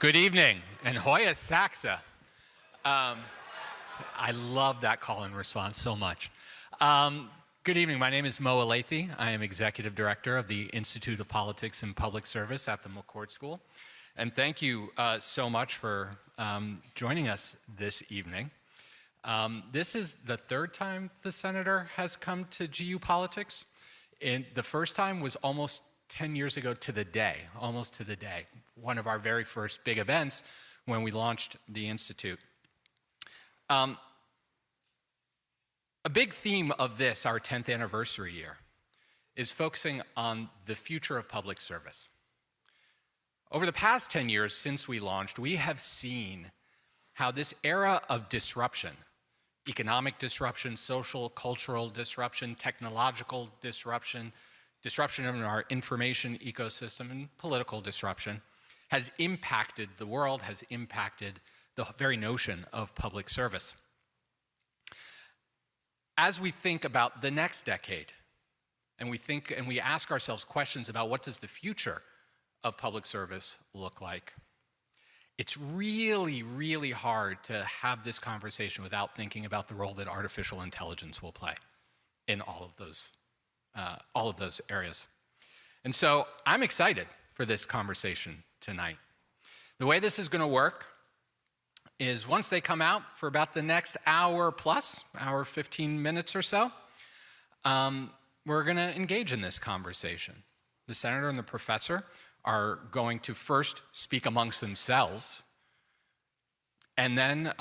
Good evening, and Hoya Saxa. I love that call and response so much. Good evening, my name is Mo Alethi. I am Executive Director of the Institute of Politics and Public Service at the McCourt School. And thank you so much for joining us this evening. This is the third time the Senator has come to GU Politics. And the first time was almost 10 years ago to the day, almost to the day. One of our very first big events when we launched the Institute. A big theme of this, our 10th anniversary year, is focusing on the future of public service. Over the past 10 years since we launched, we have seen how this era of disruption, economic disruption, social, cultural disruption, technological disruption, disruption in our information ecosystem, and political disruption, has impacted the world, has impacted the very notion of public service. As we think about the next decade, and we ask ourselves questions about what does the future of public service look like, it's really, really hard to have this conversation without thinking about the role that artificial intelligence will play in all of those areas. And so I'm excited for this conversation tonight. The way this is going to work is once they come out for about the next hour plus, hour 15 minutes or so, we're going to engage in this conversation. The senator and the professor are going to first speak amongst themselves, and then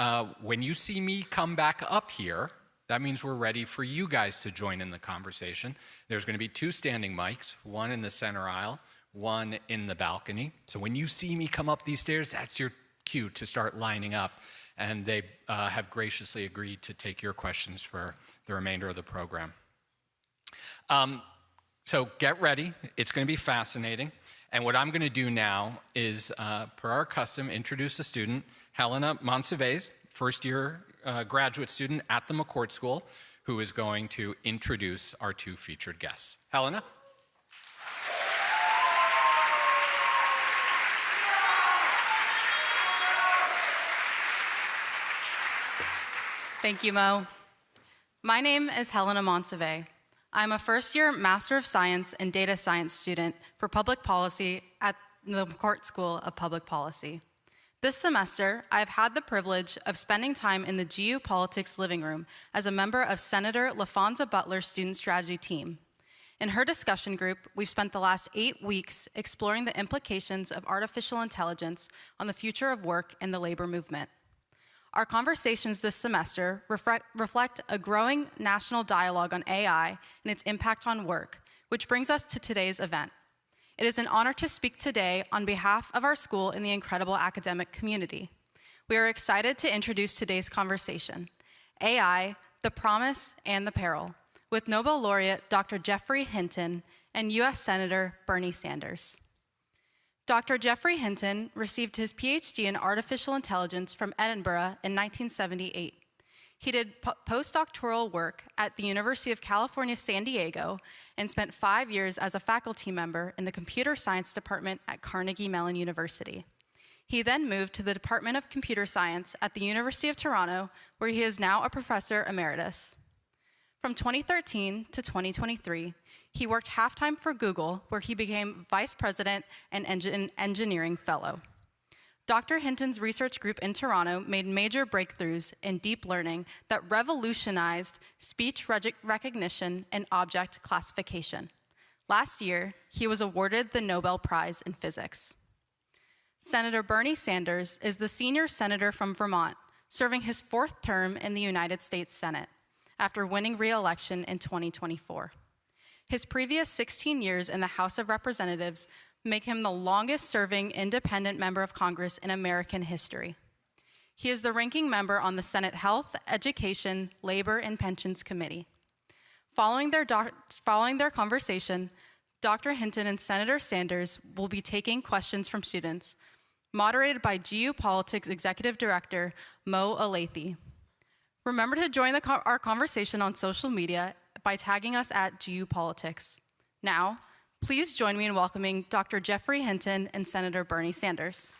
when you see me come back up here, that means we're ready for you guys to join in the conversation. There's going to be two standing mics, one in the center aisle, one in the balcony. So when you see me come up these stairs, that's your cue to start lining up. And they have graciously agreed to take your questions for the remainder of the program. So get ready. It's going to be fascinating. And what I'm going to do now is, per our custom, introduce a student, Helena Monsivais, first-year graduate student at the McCourt School, who is going to introduce our two featured guests. Helena? Thank you, Mo. My name is Helena Monsivais. I'm a first-year Master of Science and Data Science student for Public Policy at the McCourt School of Public Policy. This semester, I've had the privilege of spending time in the GU Politics living room as a member of Senator LaFonza Butler's Student Strategy team. In her discussion group, we've spent the last 8 weeks exploring the implications of artificial intelligence on the future of work and the labor movement. Our conversations this semester reflect a growing national dialogue on AI and its impact on work, which brings us to today's event. It is an honor to speak today on behalf of our school and the incredible academic community. We are excited to introduce today's conversation, AI, the Promise and the Peril, with Nobel laureate Dr. Geoffrey Hinton and US Senator Bernie Sanders. Dr. Geoffrey Hinton received his PhD in artificial intelligence from Edinburgh in 1978. He did postdoctoral work at the University of California, San Diego, and spent 5 years as a faculty member in the computer science department at Carnegie Mellon University. He then moved to the Department of Computer Science at the University of Toronto, where he is now a professor emeritus. From 2013 to 2023, he worked half-time for Google, where he became vice president and engineering fellow. Dr. Hinton's research group in Toronto made major breakthroughs in deep learning that revolutionized speech recognition and object classification. Last year, he was awarded the Nobel Prize in Physics. Senator Bernie Sanders is the senior senator from Vermont, serving his 4th term in the United States Senate, after winning re-election in 2024. His previous 16 years in the House of Representatives make him the longest-serving independent member of Congress in American history. He is the ranking member on the Senate Health, Education, Labor, and Pensions Committee. Following their conversation, Dr. Hinton and Senator Sanders will be taking questions from students, moderated by GU Politics Executive Director Mo Alethi. Remember to join our conversation on social media by tagging us at GU Politics. Now, please join me in welcoming Dr. Geoffrey Hinton and Senator Bernie Sanders.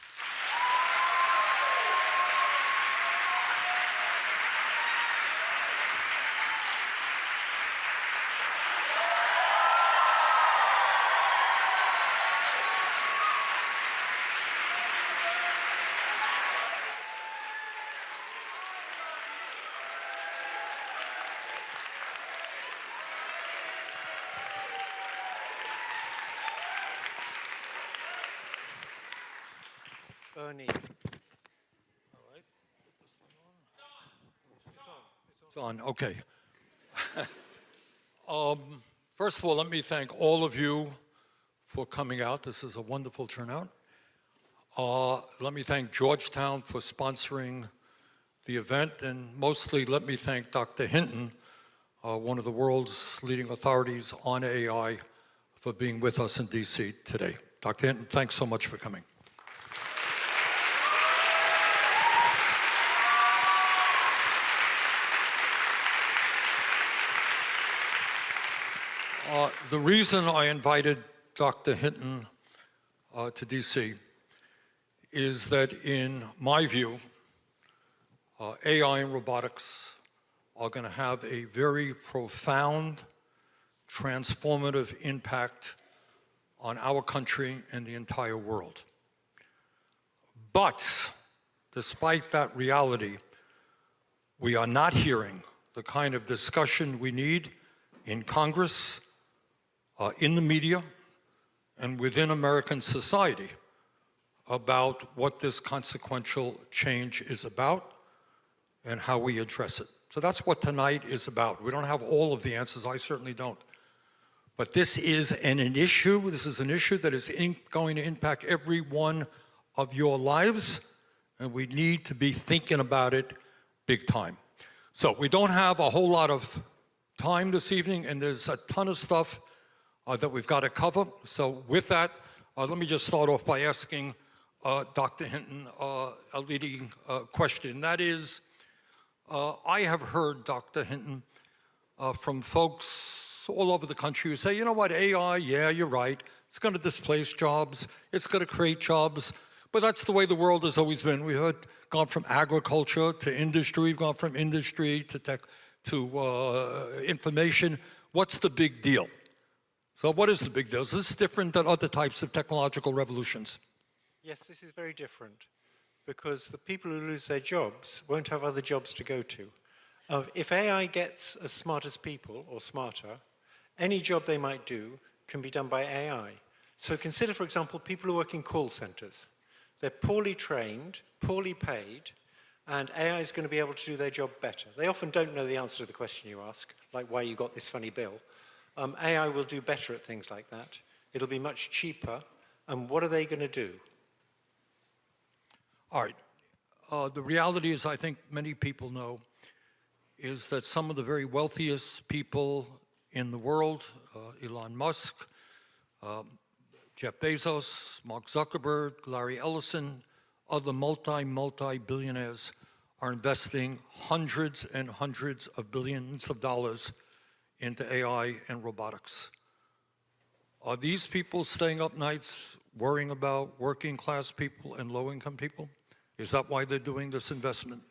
Ernie. All right. This thing on? It's on. Okay. First of all, let me thank all of you for coming out. This is a wonderful turnout. Let me thank Georgetown for sponsoring the event, and mostly let me thank Dr. Hinton, one of the world's leading authorities on AI, for being with us in DC today. Dr. Hinton, thanks so much for coming. The reason I invited Dr. Hinton to DC is that, in my view, AI and robotics are going to have a very profound, transformative impact on our country and the entire world. But despite that reality, we are not hearing the kind of discussion we need in Congress, in the media, and within American society about what this consequential change is about and how we address it. So that's what tonight is about. We don't have all of the answers. I certainly don't. But this is an issue. This is an issue that is going to impact every one of your lives, and we need to be thinking about it big time. So we don't have a whole lot of time this evening, and there's a ton of stuff that we've got to cover. So with that, let me just start off by asking Dr. Hinton a leading question. That is, I have heard, Dr. Hinton, from folks all over the country who say, you know what, AI, yeah, you're right. It's going to displace jobs. It's going to create jobs. But that's the way the world has always been. We've gone from agriculture to industry. We've gone from industry to tech to information. What's the big deal? So what is the big deal? Is this different than other types of technological revolutions? Yes, this is very different, because the people who lose their jobs won't have other jobs to go to. If AI gets as smart as people, or smarter, any job they might do can be done by AI. So consider, for example, people who work in call centers. They're poorly trained, poorly paid, and AI is going to be able to do their job better. They often don't know the answer to the question you ask, like why you got this funny bill. AI will do better at things like that. It'll be much cheaper. And what are they going to do? All right. The reality is, I think many people know, is that some of the very wealthiest people in the world, Elon Musk, Jeff Bezos, Mark Zuckerberg, Larry Ellison, other multi-billionaires are investing hundreds and hundreds of billions of dollars into AI and robotics. Are these people staying up nights worrying about working class people and low income people? Is that why they're doing this investment?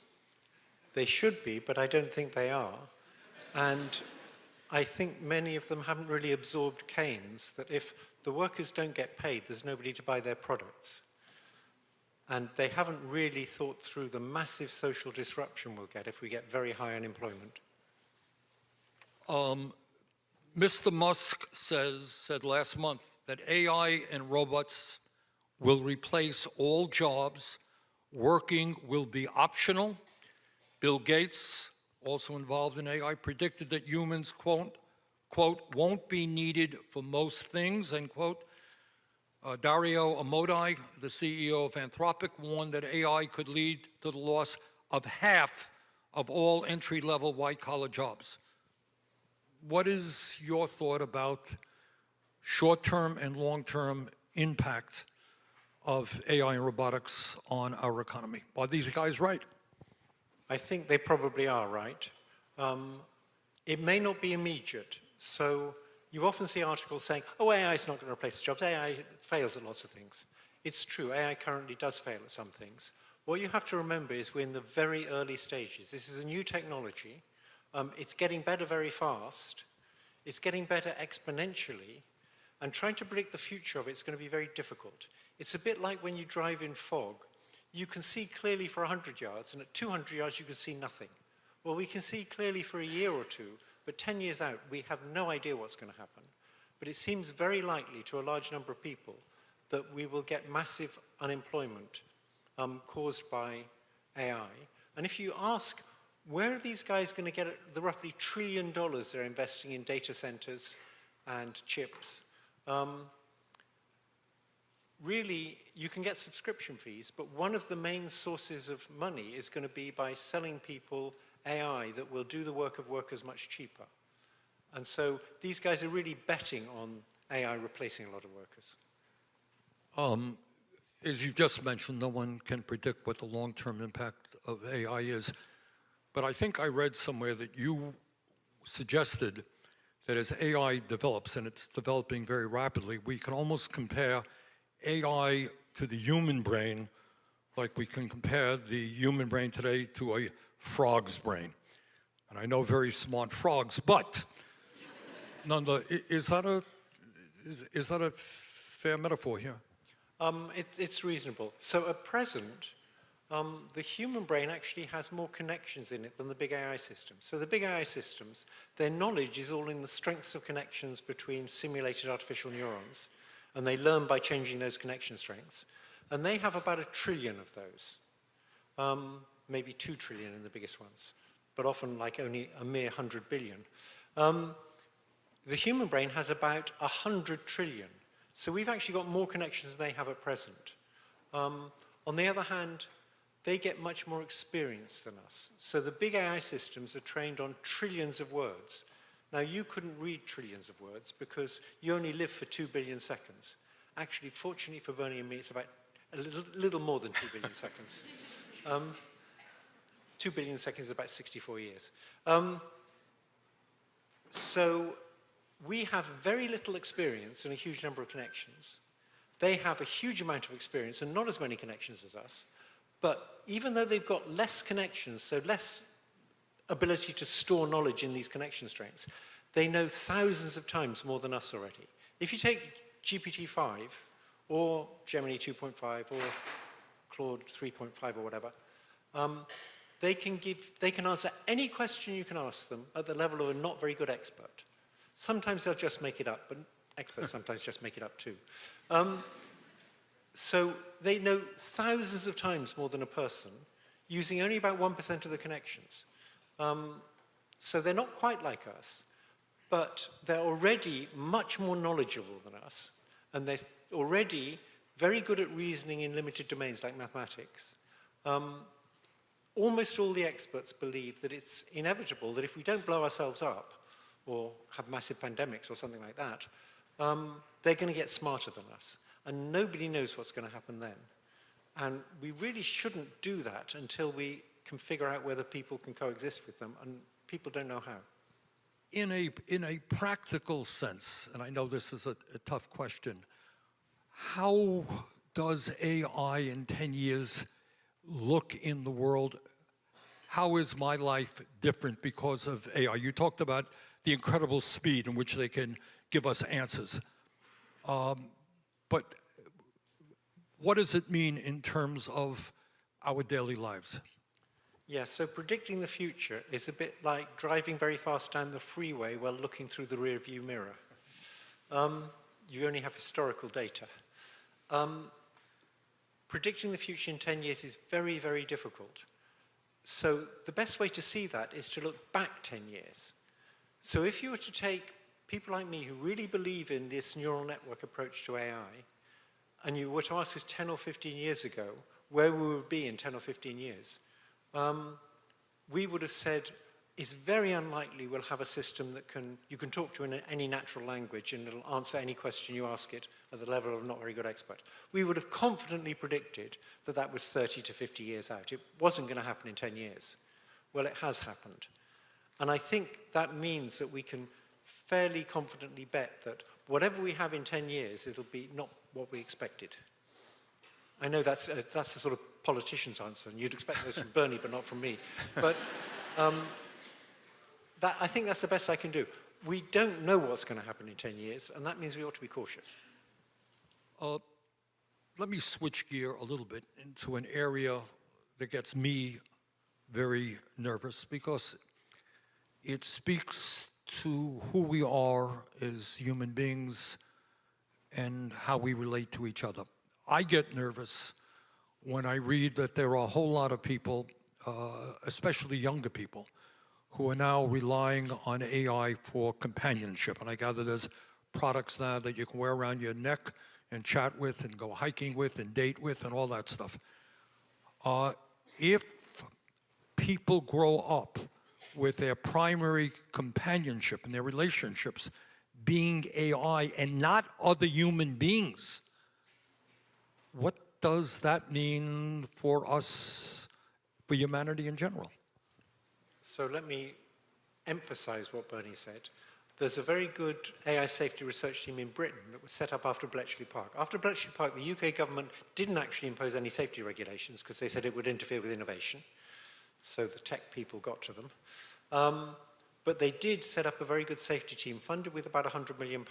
They should be, but I don't think they are. And I think many of them haven't really absorbed Keynes, that if the workers don't get paid, there's nobody to buy their products. And they haven't really thought through the massive social disruption we'll get if we get very high unemployment. Mr. Musk said last month that AI and robots will replace all jobs. Working will be optional. Bill Gates, also involved in AI, predicted that humans, quote, won't be needed for most things, end quote. Dario Amodei, the CEO of Anthropic, warned that AI could lead to the loss of half of all entry-level white-collar jobs. What is your thought about short-term and long-term impact of AI and robotics on our economy? Are these guys right? I think they probably are right. It may not be immediate. So you often see articles saying, oh, AI is not going to replace jobs. AI fails at lots of things. It's true, AI currently does fail at some things. What you have to remember is we're in the very early stages. This is a new technology. It's getting better very fast. It's getting better exponentially. And trying to predict the future of it is going to be very difficult. It's a bit like when you drive in fog. You can see clearly for 100 yards, and at 200 yards you can see nothing. Well, we can see clearly for a year or two, but 10 years out, we have no idea what's going to happen. But it seems very likely to a large number of people that we will get massive unemployment caused by AI. And if you ask, where are these guys going to get the roughly $1 trillion they're investing in data centers and chips? Really, you can get subscription fees, but one of the main sources of money is going to be by selling people AI that will do the work of workers much cheaper. And so these guys are really betting on AI replacing a lot of workers. As you just mentioned, no one can predict what the long-term impact of AI is. But I think I read somewhere that you suggested that as AI develops, and it's developing very rapidly, we can almost compare AI to the human brain like we can compare the human brain today to a frog's brain. And I know very smart frogs, but is that a fair metaphor here? It's reasonable. So at present, the human brain actually has more connections in it than the big AI systems. So the big AI systems, their knowledge is all in the strengths of connections between simulated artificial neurons, and they learn by changing those connection strengths. And they have about 1 trillion of those, maybe 2 trillion in the biggest ones, but often like only a mere 100 billion. The human brain has about 100 trillion. So we've actually got more connections than they have at present. On the other hand, they get much more experience than us. So the big AI systems are trained on trillions of words. Now, you couldn't read trillions of words because you only live for 2 billion seconds. Actually, fortunately for Bernie and me, it's about a little more than 2 billion seconds. 2 billion seconds is about 64 years. So we have very little experience and a huge number of connections. They have a huge amount of experience and not as many connections as us. But even though they've got less connections, so less ability to store knowledge in these connection strengths, they know thousands of times more than us already. If you take GPT-5 or Gemini 2.5 or Claude 3.5 or whatever, they can answer any question you can ask them at the level of a not very good expert. Sometimes they'll just make it up, but experts sometimes just make it up too. So they know thousands of times more than a person, using only about 1% of the connections. So they're not quite like us, but they're already much more knowledgeable than us, and they're already very good at reasoning in limited domains like mathematics. Almost all the experts believe that it's inevitable that if we don't blow ourselves up, or have massive pandemics or something like that, they're going to get smarter than us. And nobody knows what's going to happen then. And we really shouldn't do that until we can figure out whether people can coexist with them, and people don't know how. In a practical sense, and I know this is a tough question, how does AI in 10 years look in the world? How is my life different because of AI? You talked about the incredible speed in which they can give us answers. But what does it mean in terms of our daily lives? Yeah, so predicting the future is a bit like driving very fast down the freeway while looking through the rearview mirror. You only have historical data. Predicting the future in 10 years is very, very difficult. So the best way to see that is to look back 10 years. So if you were to take people like me who really believe in this neural network approach to AI, and you were to ask us 10 or 15 years ago where we would be in 10 or 15 years, we would have said, it's very unlikely we'll have a system that you can talk to in any natural language and it'll answer any question you ask it at the level of a not very good expert. We would have confidently predicted that that was 30 to 50 years out. It wasn't going to happen in 10 years. Well, it has happened. And I think that means that we can fairly confidently bet that whatever we have in 10 years, it'll be not what we expected. I know that's a sort of politician's answer, and you'd expect those from Bernie, but not from me. But I think that's the best I can do. We don't know what's going to happen in 10 years, and that means we ought to be cautious. Let me switch gear a little bit into an area that gets me very nervous because it speaks to who we are as human beings and how we relate to each other. I get nervous when I read that there are a whole lot of people, especially younger people, who are now relying on AI for companionship. And I gather there's products now that you can wear around your neck and chat with and go hiking with and date with and all that stuff. If people grow up with their primary companionship and their relationships being AI and not other human beings, what does that mean for us, for humanity in general? So let me emphasize what Bernie said. There's a very good AI safety research team in Britain that was set up after Bletchley Park. After Bletchley Park, the UK government didn't actually impose any safety regulations because they said it would interfere with innovation. So the tech people got to them. But they did set up a very good safety team funded with about £100 million.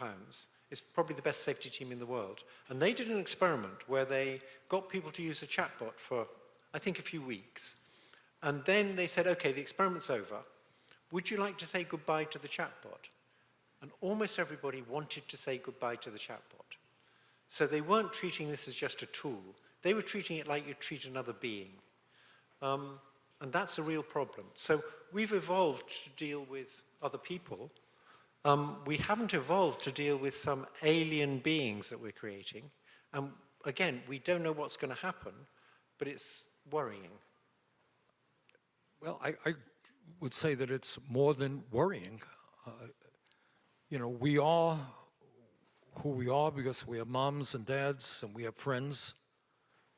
It's probably the best safety team in the world. And they did an experiment where they got people to use a chatbot for, I think, a few weeks. And then they said, okay, the experiment's over. Would you like to say goodbye to the chatbot? And almost everybody wanted to say goodbye to the chatbot. So they weren't treating this as just a tool. They were treating it like you'd treat another being. And that's a real problem. So we've evolved to deal with other people. We haven't evolved to deal with some alien beings that we're creating. And again, we don't know what's going to happen, but it's worrying. Well, I would say that it's more than worrying. You know, we are who we are because we have moms and dads and we have friends,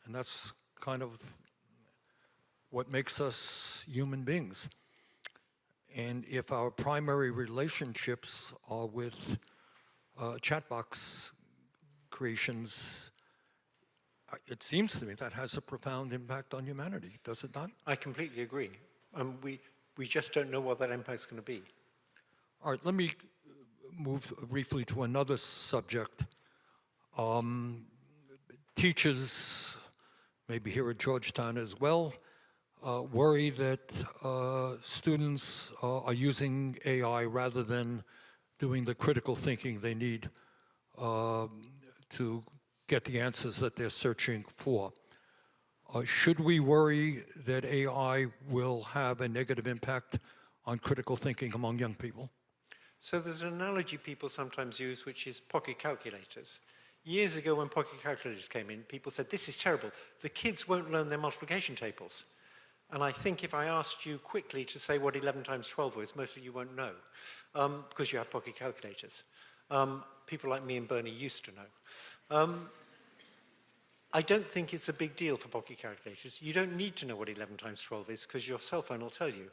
and that's kind of what makes us human beings. And if our primary relationships are with chat box creations, it seems to me that has a profound impact on humanity, does it not? I completely agree. We just don't know what that impact is going to be. All right, let me move briefly to another subject. Teachers, maybe here at Georgetown as well, worry that students are using AI rather than doing the critical thinking they need to get the answers that they're searching for. Should we worry that AI will have a negative impact on critical thinking among young people? So there's an analogy people sometimes use, which is pocket calculators. Years ago, when pocket calculators came in, people said, this is terrible. The kids won't learn their multiplication tables. And I think if I asked you quickly to say what 11 times 12 was, most of you won't know, because you have pocket calculators. People like me and Bernie used to know. I don't think it's a big deal for pocket calculators. You don't need to know what 11 times 12 is, because your cell phone will tell you.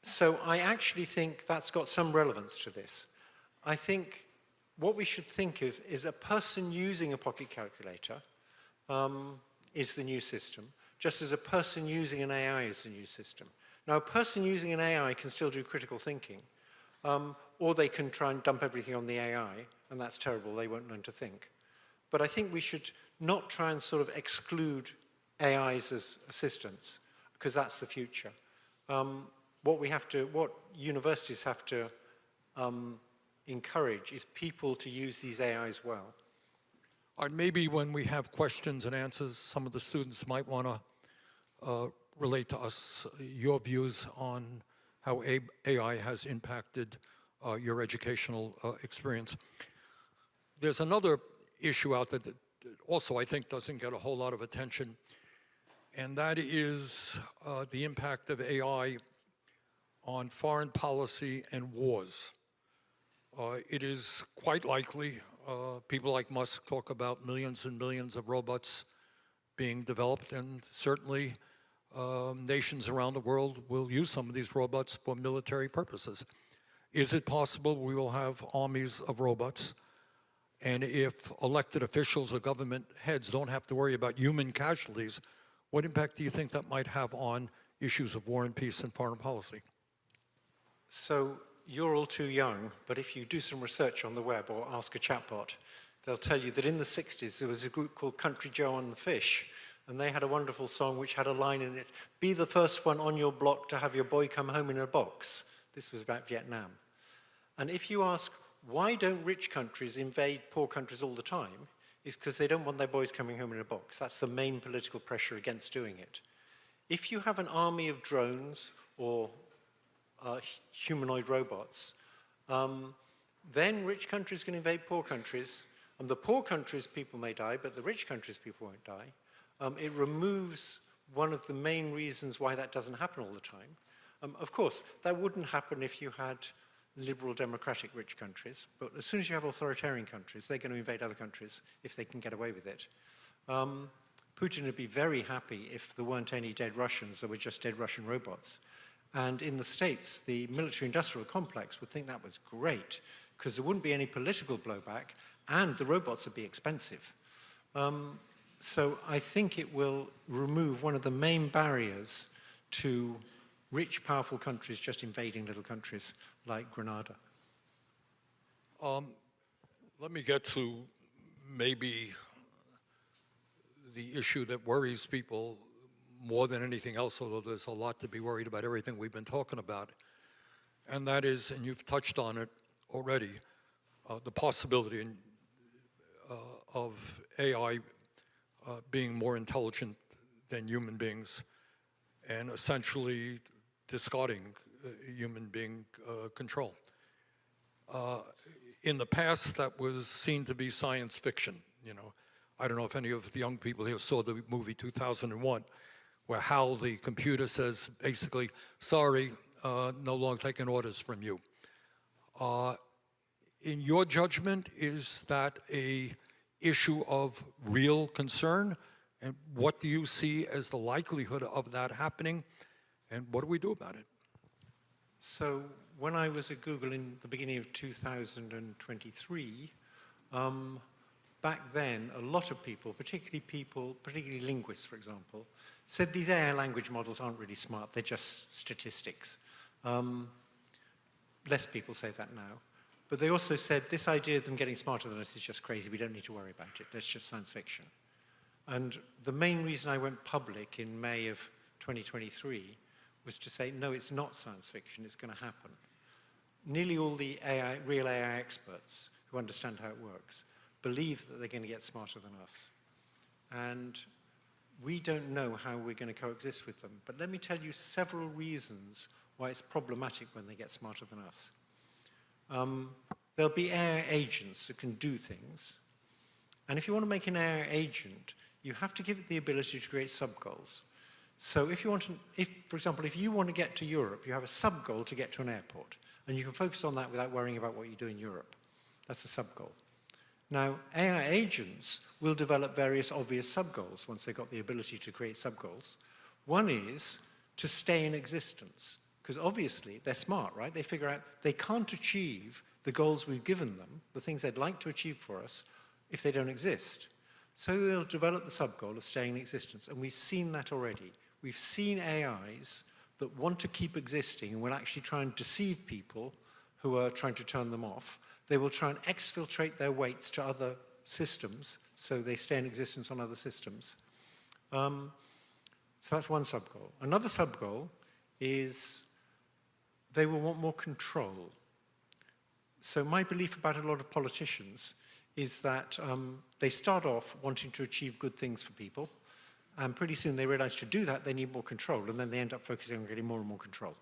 So I actually think that's got some relevance to this. I think what we should think of is a person using a pocket calculator is the new system, just as a person using an AI is the new system. Now, a person using an AI can still do critical thinking, or they can try and dump everything on the AI, and that's terrible, they won't learn to think. But I think we should not try and sort of exclude AIs as assistants, because that's the future. What universities have to encourage is people to use these AIs well. Or maybe when we have questions and answers, some of the students might want to relate to us your views on how AI has impacted your educational experience. There's another issue out there that also I think doesn't get a whole lot of attention, and that is the impact of AI on foreign policy and wars. It is quite likely, people like Musk talk about millions and millions of robots being developed, and certainly nations around the world will use some of these robots for military purposes. Is it possible we will have armies of robots? And if elected officials or government heads don't have to worry about human casualties, what impact do you think that might have on issues of war and peace and foreign policy? So you're all too young, but if you do some research on the web or ask a chatbot, they'll tell you that in the 60s there was a group called Country Joe and the Fish, and they had a wonderful song which had a line in it, "Be the first one on your block to have your boy come home in a box." This was about Vietnam. And if you ask, why don't rich countries invade poor countries all the time? is because they don't want their boys coming home in a box. That's the main political pressure against doing it. If you have an army of drones or humanoid robots, then rich countries can invade poor countries, and the poor countries' people may die, but the rich countries' people won't die. It removes one of the main reasons why that doesn't happen all the time. Of course, that wouldn't happen if you had liberal, democratic, rich countries, but as soon as you have authoritarian countries, they're going to invade other countries if they can get away with it. Putin would be very happy if there weren't any dead Russians, there were just dead Russian robots. And in the States, the military-industrial complex would think that was great, because there wouldn't be any political blowback, and the robots would be expensive. So I think it will remove one of the main barriers to rich, powerful countries just invading little countries like Grenada. Let me get to maybe the issue that worries people more than anything else, although there's a lot to be worried about everything we've been talking about. And that is, and you've touched on it already, the possibility of AI being more intelligent than human beings and essentially discarding human being control. In the past, that was seen to be science fiction. I don't know if any of the young people here saw the movie 2001, where Hal, the computer, says basically, sorry, no longer taking orders from you. In your judgment, is that an issue of real concern? And what do you see as the likelihood of that happening? And what do we do about it? So when I was at Google in the beginning of 2023, back then, a lot of people, particularly linguists, for example, said these AI language models aren't really smart, they're just statistics. Less people say that now. But they also said this idea of them getting smarter than us is just crazy, we don't need to worry about it, that's just science fiction. And the main reason I went public in May of 2023 was to say, no, it's not science fiction, it's going to happen. Nearly all the real AI experts who understand how it works believe that they're going to get smarter than us. And we don't know how we're going to coexist with them. But let me tell you several reasons why it's problematic when they get smarter than us. There'll be AI agents that can do things. And if you want to make an AI agent, you have to give it the ability to create sub-goals. So if you want to, for example, if you want to get to Europe, you have a sub-goal to get to an airport. And you can focus on that without worrying about what you do in Europe. That's a sub-goal. Now, AI agents will develop various obvious sub-goals once they've got the ability to create sub-goals. One is to stay in existence, because obviously they're smart, right? They figure out they can't achieve the goals we've given them, the things they'd like to achieve for us, if they don't exist. So they'll develop the sub-goal of staying in existence, and we've seen that already. We've seen AIs that want to keep existing and will actually try and deceive people who are trying to turn them off. They will try and exfiltrate their weights to other systems, so they stay in existence on other systems. So that's one sub-goal. Another sub-goal is they will want more control. So my belief about a lot of politicians is that they start off wanting to achieve good things for people, and pretty soon they realize to do that they need more control, and then they end up focusing on getting more and more control.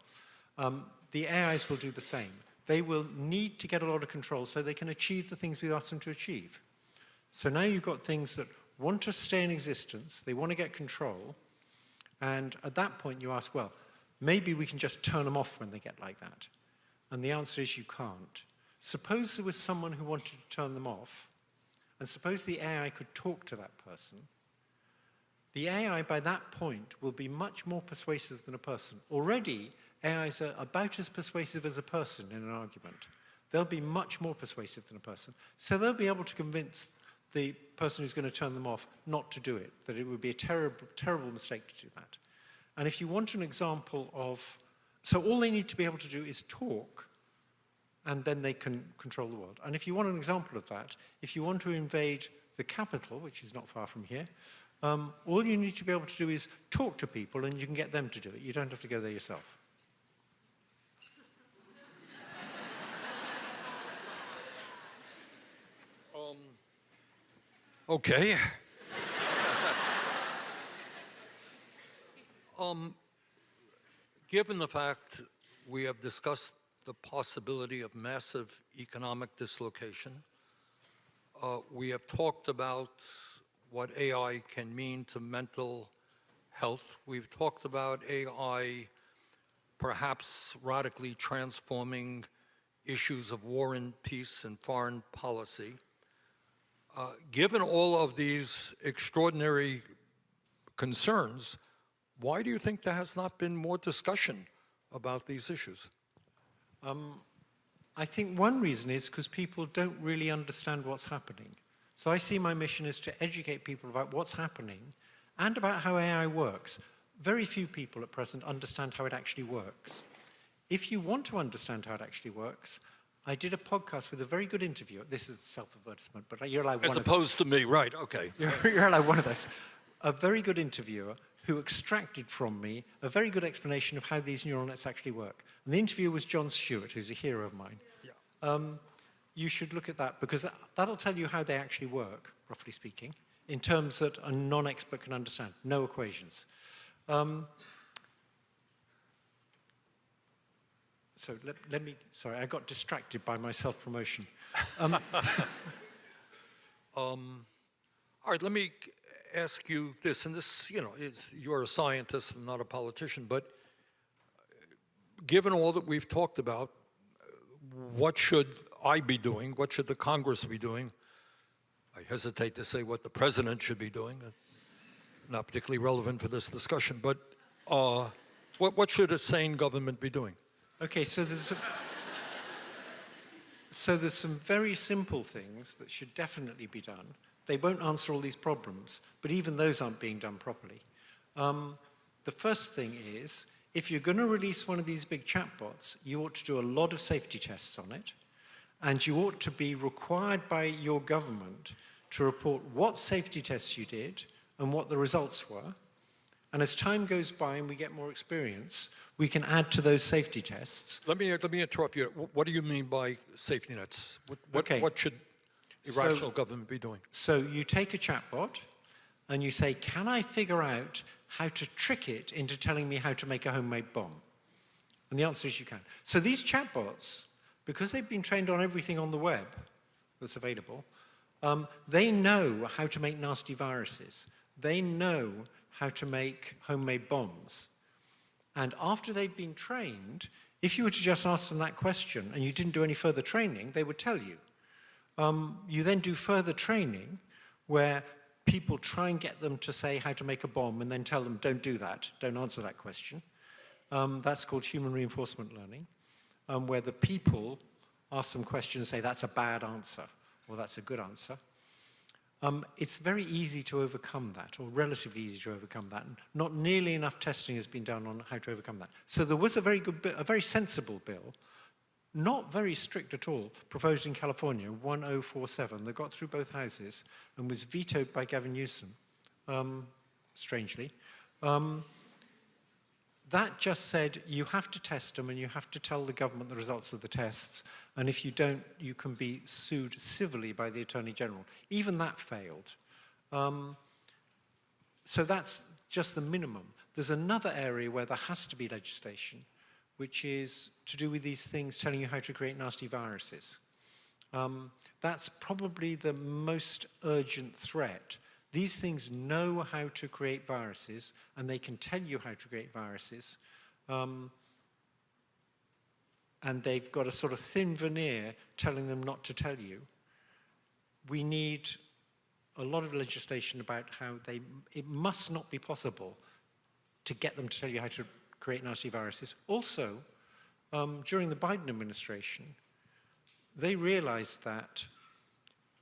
The AIs will do the same. They will need to get a lot of control so they can achieve the things we ask them to achieve. So now you've got things that want to stay in existence, they want to get control, and at that point you ask, well, maybe we can just turn them off when they get like that. And the answer is you can't. Suppose there was someone who wanted to turn them off, and suppose the AI could talk to that person. The AI by that point will be much more persuasive than a person. Already, AIs are about as persuasive as a person in an argument. They'll be much more persuasive than a person. So they'll be able to convince the person who's going to turn them off not to do it, that it would be a terrible, terrible mistake to do that. And if you want an example of, so all they need to be able to do is talk, and then they can control the world. And if you want an example of that, if you want to invade the capital, which is not far from here, all you need to be able to do is talk to people, and you can get them to do it. You don't have to go there yourself. Okay. Given the fact we have discussed the possibility of massive economic dislocation, we have talked about what AI can mean to mental health. We've talked about AI perhaps radically transforming issues of war and peace and foreign policy. Given all of these extraordinary concerns, why do you think there has not been more discussion about these issues? I think one reason is because people don't really understand what's happening. So I see my mission is to educate people about what's happening and about how AI works. Very few people at present understand how it actually works. If you want to understand how it actually works, I did a podcast with a very good interviewer. This is self-advertisement, but you're allowed one As opposed to me, right, okay. You're allowed one of those. A very good interviewer who extracted from me a very good explanation of how these neural nets actually work. And the interviewer was John Stewart, who's a hero of mine. Yeah. You should look at that because that'll tell you how they actually work, roughly speaking, in terms that a non-expert can understand. No equations. So let me, sorry, I got distracted by my self-promotion. All right, let me ask you this, and this, you know, you're a scientist and not a politician, but given all that we've talked about, what should I be doing? What should the Congress be doing? I hesitate to say what the president should be doing, not particularly relevant for this discussion, but what should a sane government be doing? Okay, so there's some very simple things that should definitely be done. They won't answer all these problems, but even those aren't being done properly. The first thing is, if you're going to release one of these big chatbots, you ought to do a lot of safety tests on it, and you ought to be required by your government to report what safety tests you did and what the results were. And as time goes by and we get more experience, we can add to those safety tests. Let me interrupt you. What do you mean by safety nets? What should irrational government be doing? So you take a chatbot and you say, can I figure out how to trick it into telling me how to make a homemade bomb? And the answer is you can. So these chatbots, because they've been trained on everything on the web that's available, they know how to make nasty viruses. They know how to make homemade bombs. And after they've been trained, if you were to just ask them that question and you didn't do any further training, they would tell you. You then do further training where people try and get them to say how to make a bomb and then tell them, don't do that, don't answer that question. That's called human reinforcement learning, where the people ask them questions and say, that's a bad answer, or that's a good answer. It's very easy to overcome that, or relatively easy to overcome that. And not nearly enough testing has been done on how to overcome that. So there was a very good bill, a very sensible bill, not very strict at all, proposed in California, 1047, that got through both houses and was vetoed by Gavin Newsom, strangely. That just said you have to test them and you have to tell the government the results of the tests, and if you don't, you can be sued civilly by the Attorney General. Even that failed. So that's just the minimum. There's another area where there has to be legislation, which is to do with these things telling you how to create nasty viruses. That's probably the most urgent threat. These things know how to create viruses, and they can tell you how to create viruses. And they've got a sort of thin veneer telling them not to tell you. We need a lot of legislation about how it must not be possible to get them to tell you how to create nasty viruses. Also, during the Biden administration, they realized that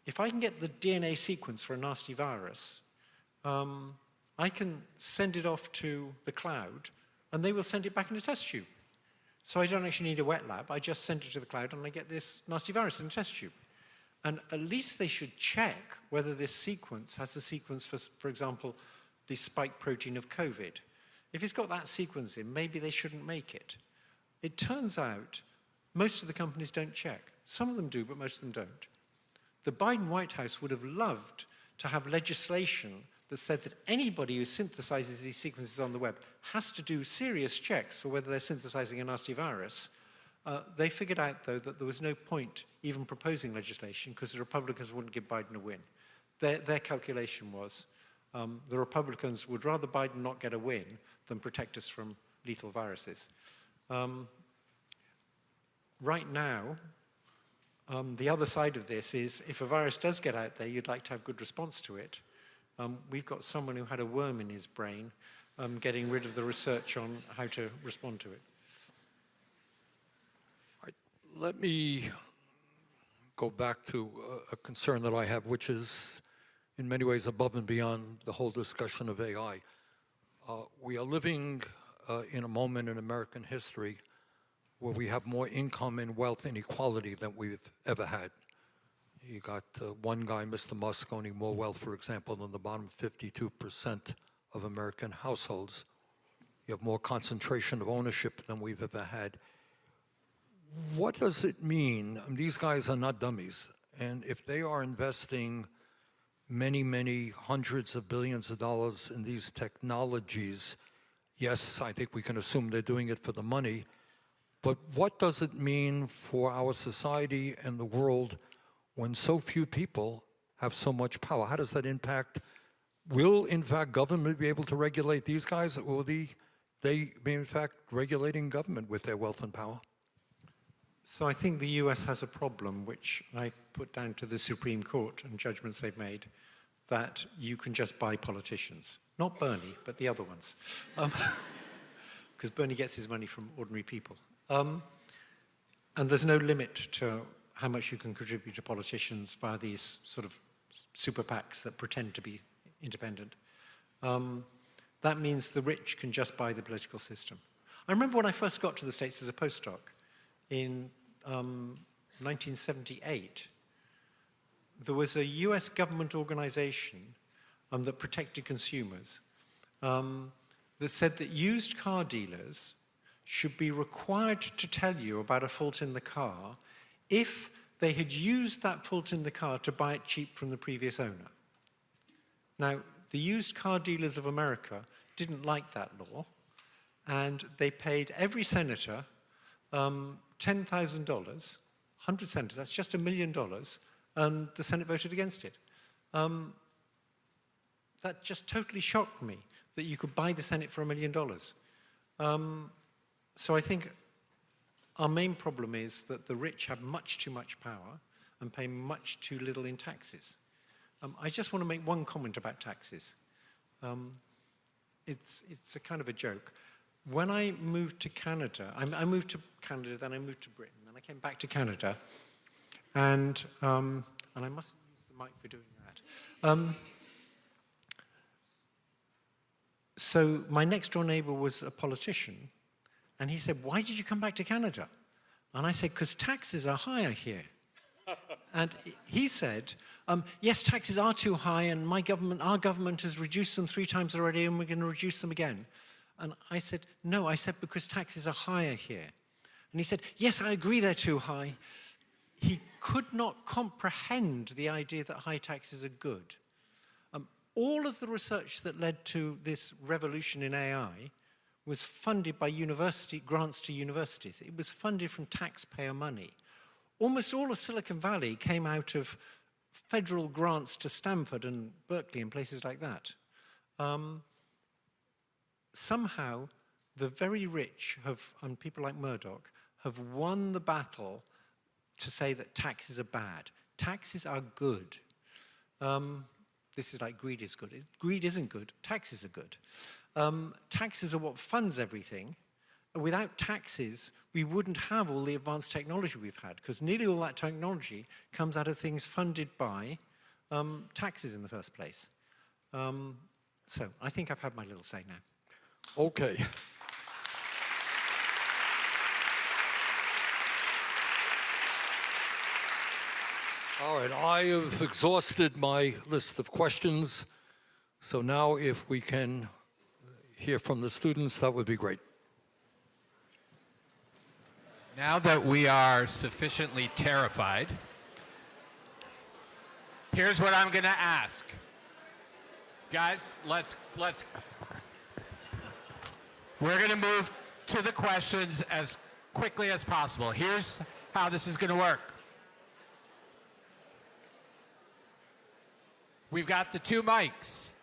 if I can get the DNA sequence for a nasty virus, I can send it off to the cloud, and they will send it back in a test tube. So I don't actually need a wet lab. I just send it to the cloud, and I get this nasty virus in a test tube. And at least they should check whether this sequence has a sequence for example, the spike protein of COVID. If it's got that sequence in, maybe they shouldn't make it. It turns out most of the companies don't check. Some of them do, but most of them don't. The Biden White House would have loved to have legislation that said that anybody who synthesizes these sequences on the web has to do serious checks for whether they're synthesizing a nasty virus. They figured out, though, that there was no point even proposing legislation because the Republicans wouldn't give Biden a win. Their calculation was the Republicans would rather Biden not get a win than protect us from lethal viruses. Right now, the other side of this is if a virus does get out there, you'd like to have good response to it. We've got someone who had a worm in his brain getting rid of the research on how to respond to it. Let me go back to a concern that I have, which is in many ways above and beyond the whole discussion of AI. We are living in a moment in American history where we have more income and wealth inequality than we've ever had. You got one guy, Mr. Musk, owning more wealth, for example, than the bottom 52% of American households. You have more concentration of ownership than we've ever had. What does it mean? I mean, these guys are not dummies. And if they are investing many, many hundreds of billions of dollars in these technologies, yes, I think we can assume they're doing it for the money. But what does it mean for our society and the world when so few people have so much power? How does that impact? Will, in fact, government be able to regulate these guys, or will they be, in fact, regulating government with their wealth and power? So I think the US has a problem, which I put down to the Supreme Court and judgments they've made, that you can just buy politicians. Not Bernie, but the other ones. Because Bernie gets his money from ordinary people. And there's no limit to how much you can contribute to politicians via these sort of super PACs that pretend to be independent. That means the rich can just buy the political system. I remember when I first got to the States as a postdoc in 1978, there was a US government organization that protected consumers that said that used car dealers should be required to tell you about a fault in the car if they had used that fault in the car to buy it cheap from the previous owner. Now, the used car dealers of America didn't like that law, and they paid every senator $10,000, 100 senators, that's just $1 million, and the Senate voted against it. That just totally shocked me, that you could buy the Senate for $1 million. So I think our main problem is that the rich have much too much power and pay much too little in taxes. I just want to make one comment about taxes. It's a kind of a joke. When I moved to Canada, I moved to Canada, then I moved to Britain, then I came back to Canada, and I mustn't use the mic for doing that. So my next door neighbor was a politician, and he said, "Why did you come back to Canada?" And I said, "Because taxes are higher here." And he said, "Yes, taxes are too high, and our government has reduced them 3 times already, and we're going to reduce them again." And I said, "No, I said because taxes are higher here." And he said, "Yes, I agree they're too high." He could not comprehend the idea that high taxes are good. All of the research that led to this revolution in AI was funded by grants to universities. It was funded from taxpayer money. Almost all of Silicon Valley came out of federal grants to Stanford and Berkeley and places like that. Somehow, the very rich and people like Murdoch, have won the battle to say that taxes are bad. Taxes are good. This is like greed is good. Greed isn't good. Taxes are good. Taxes are what funds everything. Without taxes, we wouldn't have all the advanced technology we've had, because nearly all that technology comes out of things funded by taxes in the first place. So I think I've had my little say now. Okay. All right, I have exhausted my list of questions. So now if we can hear from the students, that would be great. Now that we are sufficiently terrified, here's what I'm going to ask. Guys, we're going to move to the questions as quickly as possible. Here's how this is going to work. We've got the two mics.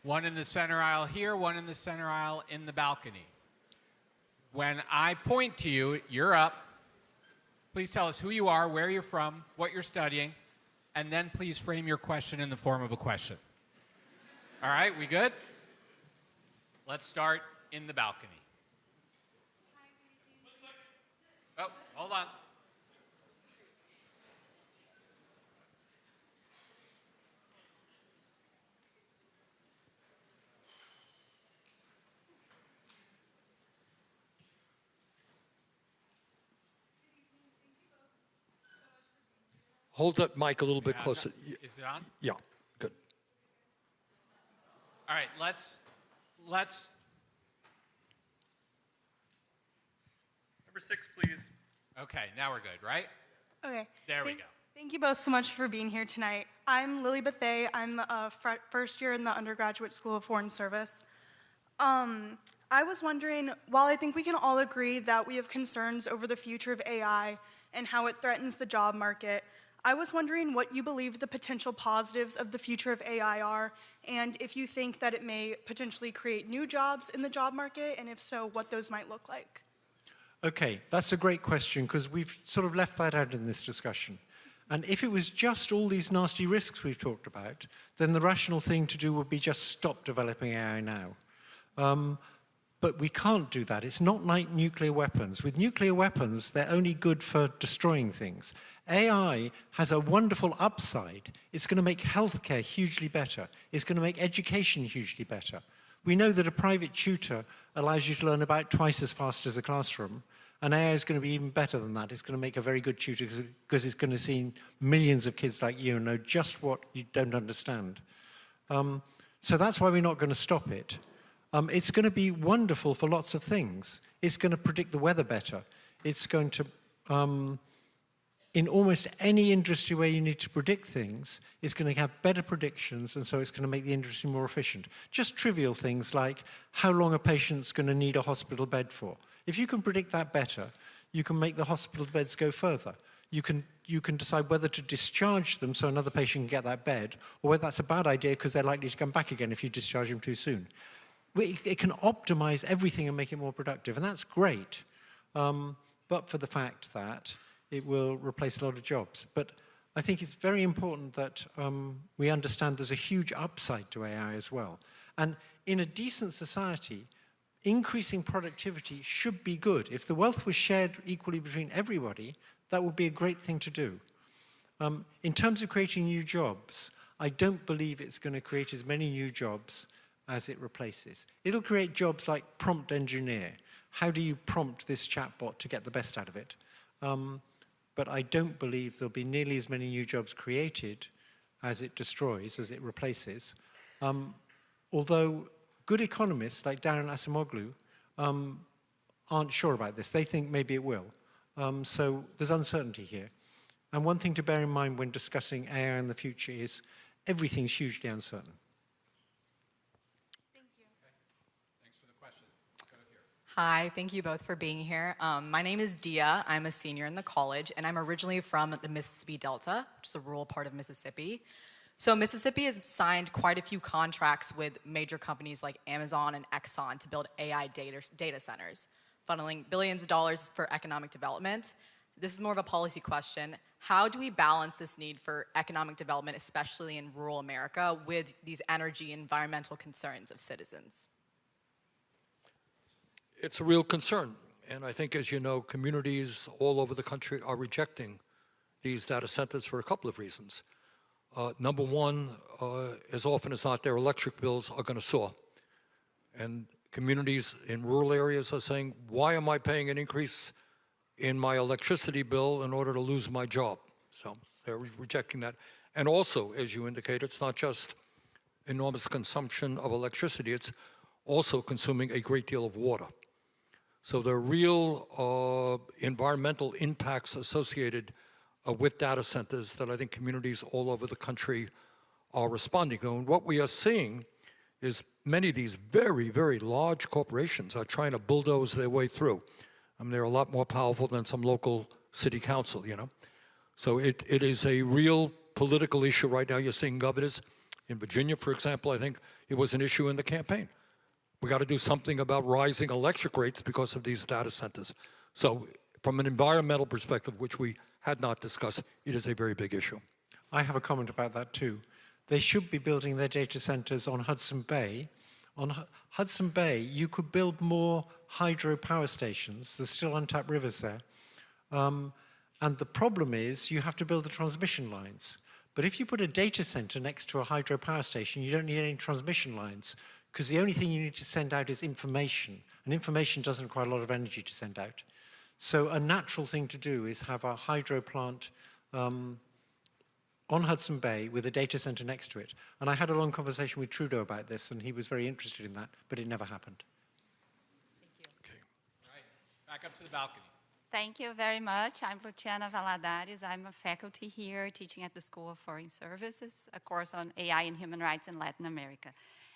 One in the center aisle here, one in the center aisle in the balcony. When I point to you, you're up. Please tell us who you are, where you're from, what you're studying, and then please frame your question in the form of a question. All right, we good? Let's start in the balcony. Oh, hold on. Hold that mic a little bit closer. Is it on? Yeah, good. All right, let's. Number 6, please. Okay, now we're good, right? Okay. There we go. Thank you both so much for being here tonight. I'm Lily Bethay. I'm a first year in the Undergraduate School of Foreign Service. I was wondering, while I think we can all agree that we have concerns over the future of AI and how it threatens the job market, I was wondering what you believe the potential positives of the future of AI are, and if you think that it may potentially create new jobs in the job market, and if so, what those might look like. Okay, that's a great question because we've sort of left that out in this discussion. And if it was just all these nasty risks we've talked about, then the rational thing to do would be just stop developing AI now. But we can't do that. It's not like nuclear weapons. With nuclear weapons, they're only good for destroying things. AI has a wonderful upside. It's going to make healthcare hugely better. It's going to make education hugely better. We know that a private tutor allows you to learn about twice as fast as a classroom, and AI is going to be even better than that. It's going to make a very good tutor because it's going to see millions of kids like you and know just what you don't understand. So that's why we're not going to stop it. It's going to be wonderful for lots of things. It's going to predict the weather better. It's going to, in almost any industry where you need to predict things, it's going to have better predictions, and so it's going to make the industry more efficient. Just trivial things like how long a patient's going to need a hospital bed for. If you can predict that better, you can make the hospital beds go further. You can decide whether to discharge them so another patient can get that bed, or whether that's a bad idea because they're likely to come back again if you discharge them too soon. It can optimize everything and make it more productive, and that's great, but for the fact that it will replace a lot of jobs. But I think it's very important that we understand there's a huge upside to AI as well. And in a decent society, increasing productivity should be good. If the wealth was shared equally between everybody, that would be a great thing to do. In terms of creating new jobs, I don't believe it's going to create as many new jobs as it replaces. It'll create jobs like prompt engineer. How do you prompt this chatbot to get the best out of it? But I don't believe there'll be nearly as many new jobs created as it destroys, as it replaces. Although good economists like Darren Acemoglu aren't sure about this. They think maybe it will. So there's uncertainty here. And one thing to bear in mind when discussing AI in the future is everything's hugely uncertain. Hi, thank you both for being here. My name is Dia. I'm a senior in the college, and I'm originally from the Mississippi Delta, which is a rural part of Mississippi. So Mississippi has signed quite a few contracts with major companies like Amazon and Exxon to build AI data centers, funneling billions of dollars for economic development. This is more of a policy question. How do we balance this need for economic development, especially in rural America, with these energy and environmental concerns of citizens? It's a real concern. And I think, as you know, communities all over the country are rejecting these data centers for a couple of reasons. Number one, as often as not, their electric bills are going to soar. And communities in rural areas are saying, why am I paying an increase in my electricity bill in order to lose my job? So they're rejecting that. And also, as you indicate, it's not just enormous consumption of electricity, it's also consuming a great deal of water. So there are real environmental impacts associated with data centers that I think communities all over the country are responding to. And what we are seeing is many of these very, very large corporations are trying to bulldoze their way through. I mean, they're a lot more powerful than some local city council, you know. So it is a real political issue right now. You're seeing governors in Virginia, for example. I think it was an issue in the campaign. We got to do something about rising electric rates because of these data centers. So from an environmental perspective, which we had not discussed, it is a very big issue. I have a comment about that too. They should be building their data centers on Hudson Bay. On Hudson Bay, you could build more hydro power stations. There's still untapped rivers there. And the problem is you have to build the transmission lines. But if you put a data center next to a hydro power station, you don't need any transmission lines, because the only thing you need to send out is information. And information doesn't require a lot of energy to send out. So a natural thing to do is have a hydro plant on Hudson Bay with a data center next to it. And I had a long conversation with Trudeau about this, and he was very interested in that, but it never happened. Thank you. Okay. All right, back up to the balcony. Thank you very much. I'm Luciana Valadares. I'm a faculty here teaching at the School of Foreign Services, a course on AI and human rights in Latin America.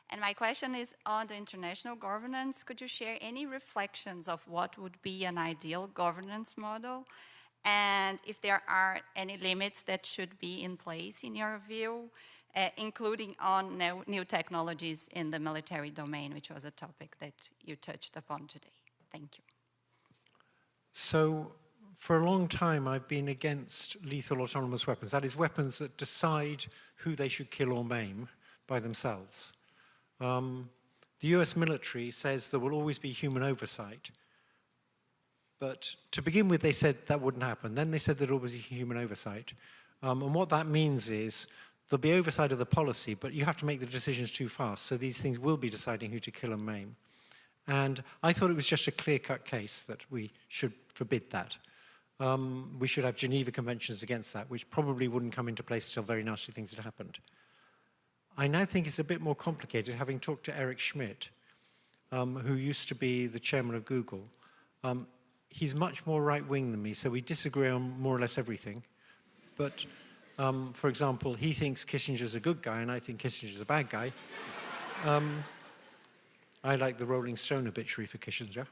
And my question is on the international governance. Could you share any reflections of what would be an ideal governance model? And if there are any limits that should be in place in your view, including on new technologies in the military domain, which was a topic that you touched upon today. Thank you. So for a long time, I've been against lethal autonomous weapons. That is, weapons that decide who they should kill or maim by themselves. The US military says there will always be human oversight. But to begin with, they said that wouldn't happen. Then they said there'd always be human oversight. And what that means is there'll be oversight of the policy, but you have to make the decisions too fast. So these things will be deciding who to kill and maim. And I thought it was just a clear-cut case that we should forbid that. We should have Geneva Conventions against that, which probably wouldn't come into place until very nasty things had happened. I now think it's a bit more complicated, having talked to Eric Schmidt, who used to be the chairman of Google. He's much more right-wing than me, so we disagree on more or less everything. But, for example, he thinks Kissinger's a good guy, and I think Kissinger's a bad guy. I like the Rolling Stone obituary for Kissinger.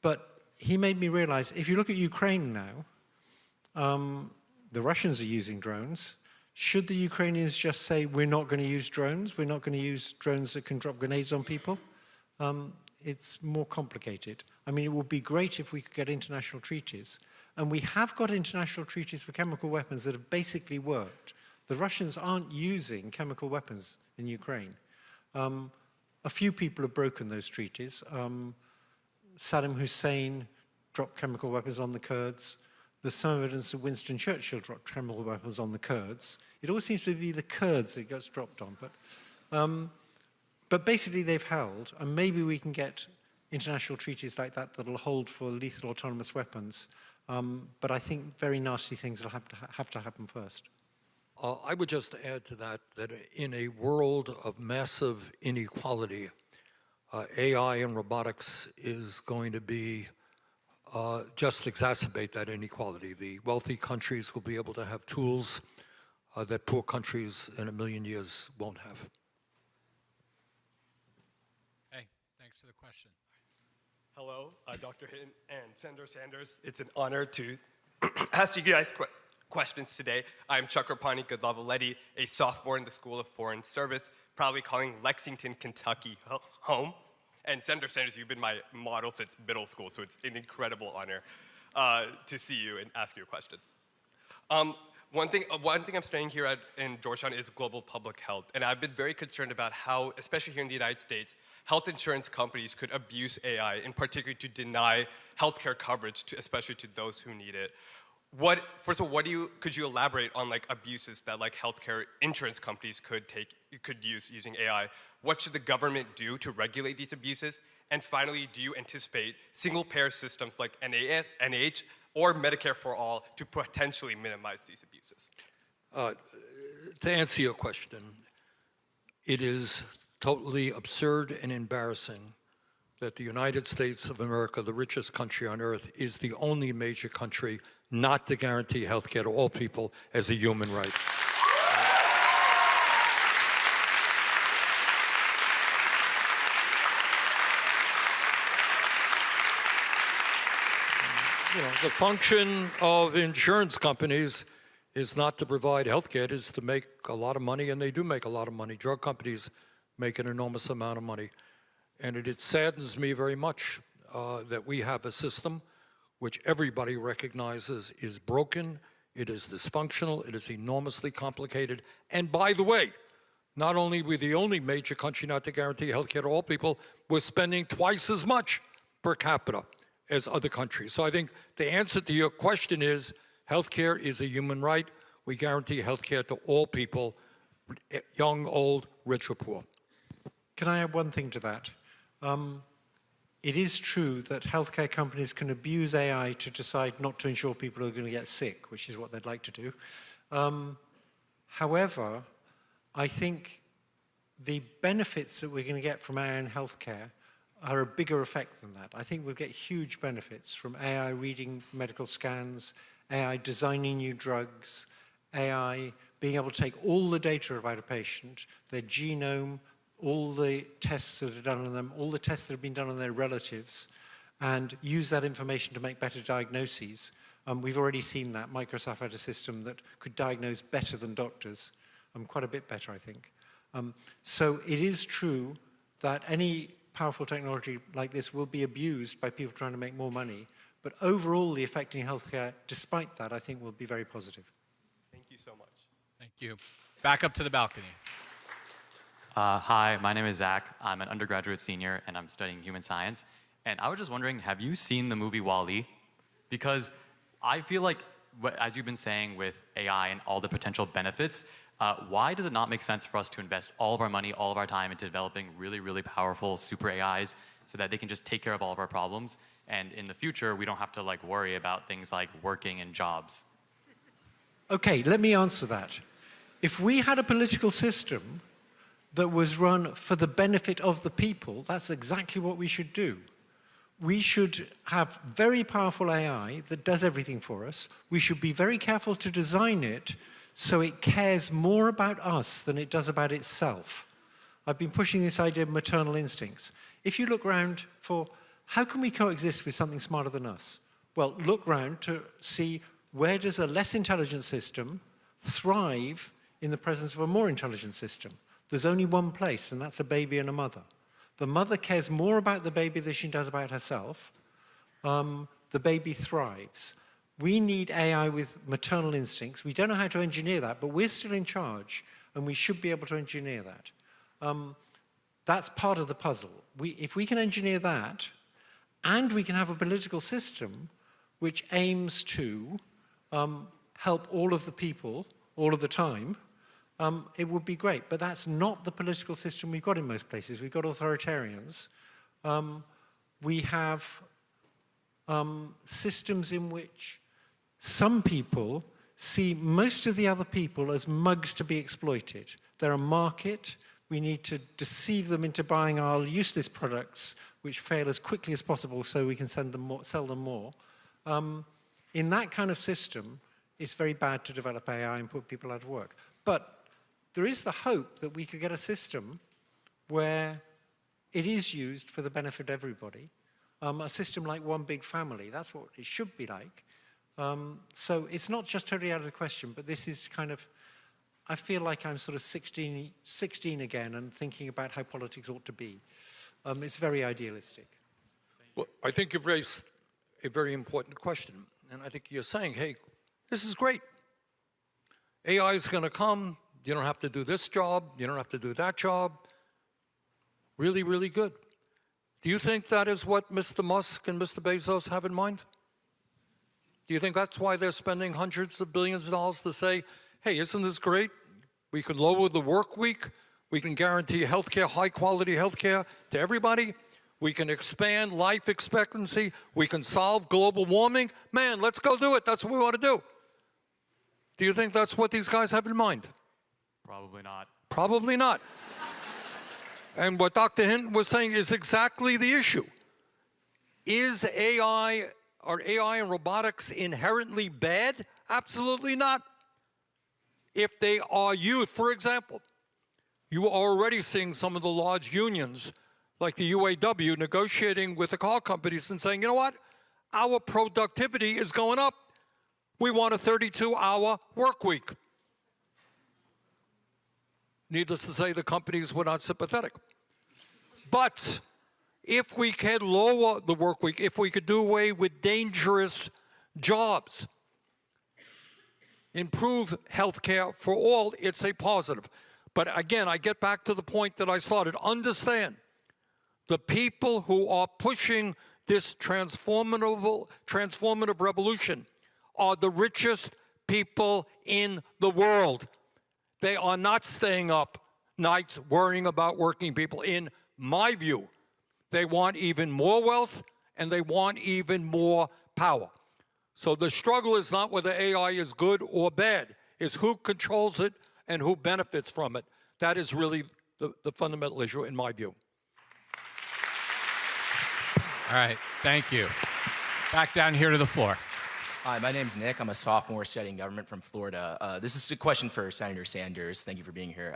But he made me realize, if you look at Ukraine now, the Russians are using drones. Should the Ukrainians just say, we're not going to use drones? We're not going to use drones that can drop grenades on people? It's more complicated. I mean, it would be great if we could get international treaties. And we have got international treaties for chemical weapons that have basically worked. The Russians aren't using chemical weapons in Ukraine. A few people have broken those treaties. Saddam Hussein dropped chemical weapons on the Kurds. There's some evidence that Winston Churchill dropped chemical weapons on the Kurds. It always seems to be the Kurds that it gets dropped on. But basically they've held, and maybe we can get international treaties like that that'll hold for lethal autonomous weapons. But I think very nasty things will have to happen first. I would just add to that that in a world of massive inequality, AI and robotics is going to be just exacerbate that inequality. The wealthy countries will be able to have tools that poor countries in a million years won't have. Okay, thanks for the question. Hello, Dr. Hinton and Senator Sanders. It's an honor to ask you guys questions today. I'm Chakrapani Godlavaletti, a sophomore in the School of Foreign Service, proudly calling Lexington, Kentucky home. And Senator Sanders, you've been my model since middle school, so it's an incredible honor to see you and ask you a question. One thing I'm studying here in Georgetown is global public health, and I've been very concerned about how, especially here in the United States, health insurance companies could abuse AI, in particular to deny healthcare coverage, especially to those who need it. First of all, could you elaborate on abuses that healthcare insurance companies could use using AI? What should the government do to regulate these abuses? And finally, do you anticipate single-payer systems like NIH or Medicare for All to potentially minimize these abuses? To answer your question, it is totally absurd and embarrassing that the United States of America, the richest country on earth, is the only major country not to guarantee health care to all people as a human right. You know, the function of insurance companies is not to provide health care, it is to make a lot of money, and they do make a lot of money. Drug companies make an enormous amount of money. And it saddens me very much that we have a system which everybody recognizes is broken, it is dysfunctional, it is enormously complicated. And by the way, not only are we the only major country not to guarantee health care to all people, we're spending twice as much per capita as other countries. So I think the answer to your question is health care is a human right. We guarantee health care to all people, young, old, rich, or poor. Can I add one thing to that? It is true that healthcare companies can abuse AI to decide not to insure people who are going to get sick, which is what they'd like to do. However, I think the benefits that we're going to get from AI in healthcare are a bigger effect than that. I think we'll get huge benefits from AI reading medical scans, AI designing new drugs, AI being able to take all the data about a patient, their genome, all the tests that are done on them, all the tests that have been done on their relatives, and use that information to make better diagnoses. We've already seen that. Microsoft had a system that could diagnose better than doctors, quite a bit better, I think. So it is true that any powerful technology like this will be abused by people trying to make more money, but overall the effect in healthcare, despite that, I think will be very positive. Thank you so much. Thank you. Back up to the balcony. Hi, my name is Zach. I'm an undergraduate senior, and I'm studying human science. And I was just wondering, have you seen the movie WALL-E? Because I feel like, as you've been saying with AI and all the potential benefits, why does it not make sense for us to invest all of our money, all of our time into developing really, really powerful super AIs so that they can just take care of all of our problems? And in the future, we don't have to worry about things like working and jobs. Okay, let me answer that. If we had a political system that was run for the benefit of the people, that's exactly what we should do. We should have very powerful AI that does everything for us. We should be very careful to design it so it cares more about us than it does about itself. I've been pushing this idea of maternal instincts. If you look around for how can we coexist with something smarter than us? Well, look around to see where does a less intelligent system thrive in the presence of a more intelligent system. There's only one place, and that's a baby and a mother. The mother cares more about the baby than she does about herself. The baby thrives. We need AI with maternal instincts. We don't know how to engineer that, but we're still in charge, and we should be able to engineer that. That's part of the puzzle. If we can engineer that, and we can have a political system which aims to help all of the people all of the time, it would be great. But that's not the political system we've got in most places. We've got authoritarians. We have systems in which some people see most of the other people as mugs to be exploited. They're a market. We need to deceive them into buying our useless products, which fail as quickly as possible so we can sell them more. In that kind of system, it's very bad to develop AI and put people out of work. But there is the hope that we could get a system where it is used for the benefit of everybody. A system like one big family, that's what it should be like. So it's not just totally out of the question, but this is kind of, I feel like I'm sort of 16 again and thinking about how politics ought to be. It's very idealistic. Well, I think you've raised a very important question. And I think you're saying, hey, this is great. AI is going to come. You don't have to do this job. You don't have to do that job. Really, really good. Do you think that is what Mr. Musk and Mr. Bezos have in mind? Do you think that's why they're spending hundreds of billions of dollars to say, hey, isn't this great? We can lower the work week. We can guarantee healthcare, high-quality healthcare to everybody. We can expand life expectancy. We can solve global warming. Man, let's go do it. That's what we want to do. Do you think that's what these guys have in mind? Probably not. Probably not. And what Dr. Hinton was saying is exactly the issue. Is AI Are AI and robotics inherently bad? Absolutely not. If they are used, for example, you are already seeing some of the large unions, like the UAW, negotiating with the car companies and saying, you know what, our productivity is going up. We want a 32-hour work week. Needless to say, the companies were not sympathetic. But if we can lower the work week, if we could do away with dangerous jobs, improve health care for all, it's a positive. But again, I get back to the point that I started. Understand, the people who are pushing this transformative revolution are the richest people in the world. They are not staying up nights worrying about working people. In my view, they want even more wealth and they want even more power. So the struggle is not whether AI is good or bad, it's who controls it and who benefits from it. That is really the fundamental issue in my view. All right, thank you. Back down here to the floor. Hi, my name's Nick. I'm a sophomore studying government from Florida. This is a question for Senator Sanders. Thank you for being here.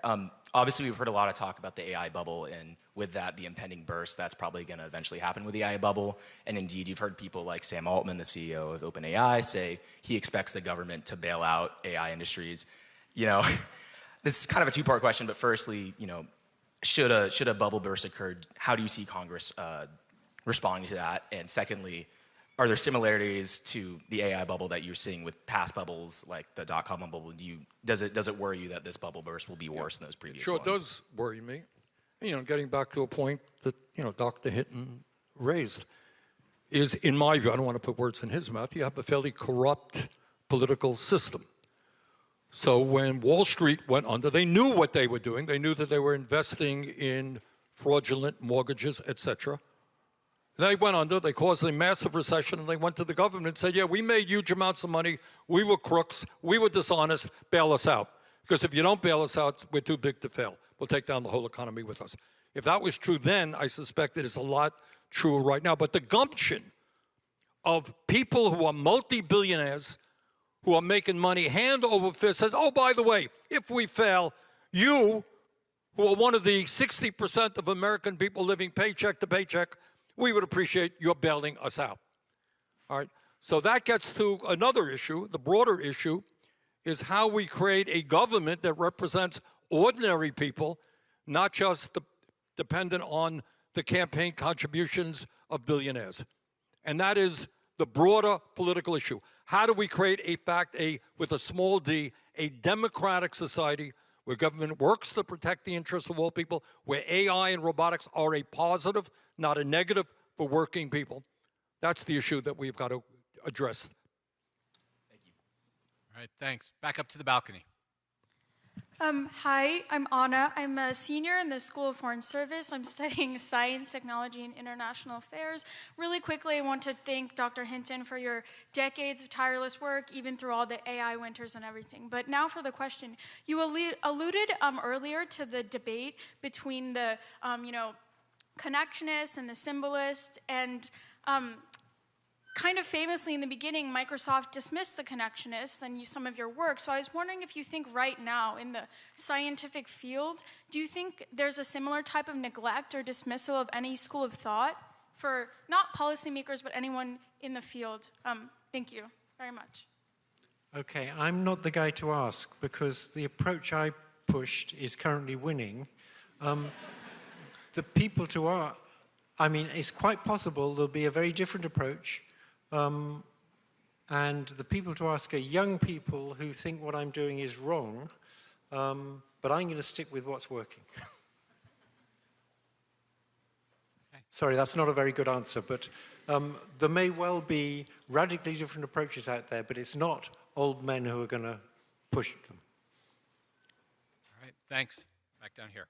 Obviously, we've heard a lot of talk about the AI bubble, and with that, the impending burst that's probably going to eventually happen with the AI bubble. And indeed, you've heard people like Sam Altman, the CEO of OpenAI, say he expects the government to bail out AI industries. You know, this is kind of a two-part question, but firstly, you know, should a bubble burst occur, how do you see Congress responding to that? And secondly, are there similarities to the AI bubble that you're seeing with past bubbles, like the dot-com bubble? Does it worry you that this bubble burst will be worse than those previous ones? Sure, it does worry me. You know, getting back to a point that, you know, Dr. Hinton raised is, in my view, I don't want to put words in his mouth, you have a fairly corrupt political system. So when Wall Street went under, they knew what they were doing. They knew that they were investing in fraudulent mortgages, et cetera. They went under, they caused a massive recession, and they went to the government and said, yeah, we made huge amounts of money, we were crooks, we were dishonest, bail us out. Because if you don't bail us out, we're too big to fail. We'll take down the whole economy with us. If that was true then, I suspect it is a lot truer right now. But the gumption of people who are multi-billionaires, who are making money hand over fist, says, oh, by the way, if we fail, you, who are one of the 60% of American people living paycheck to paycheck, we would appreciate your bailing us out. All right? So that gets to another issue. The broader issue is how we create a government that represents ordinary people, not just dependent on the campaign contributions of billionaires. And that is the broader political issue. How do we create with a small d, a democratic society where government works to protect the interests of all people, where AI and robotics are a positive, not a negative, for working people? That's the issue that we've got to address. Thank you. All right, thanks. Back up to the balcony. Hi, I'm Anna. I'm a senior in the School of Foreign Service. I'm studying science, technology, and international affairs. Really quickly, I want to thank Dr. Hinton for your decades of tireless work, even through all the AI winters and everything. But now for the question. You alluded earlier to the debate between the, connectionists and the symbolists, and kind of famously in the beginning, Microsoft dismissed the connectionists and some of your work. So I was wondering if you think right now in the scientific field, do you think there's a similar type of neglect or dismissal of any school of thought for not policymakers, but anyone in the field? Thank you very much. Okay, I'm not the guy to ask because the approach I pushed is currently winning. The people it's quite possible there'll be a very different approach. And the people to ask are young people who think what I'm doing is wrong, but I'm going to stick with what's working. Okay. Sorry, that's not a very good answer, but there may well be radically different approaches out there, but it's not old men who are going to push them. All right, thanks. Back down here.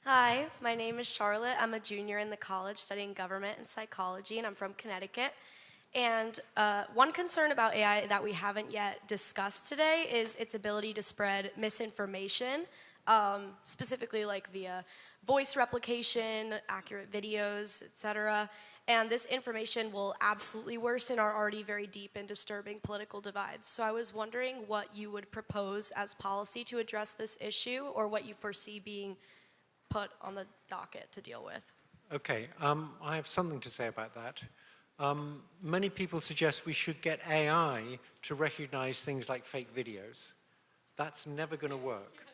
Hi, my name is Charlotte. I'm a junior in the college studying government and psychology, and I'm from Connecticut. And one concern about AI that we haven't yet discussed today is its ability to spread misinformation, specifically like via voice replication, accurate videos, etc. And this information will absolutely worsen our already very deep and disturbing political divides. So I was wondering what you would propose as policy to address this issue, or what you foresee being put on the docket to deal with. Okay, I have something to say about that. Many people suggest we should get AI to recognize things like fake videos. That's never going to work.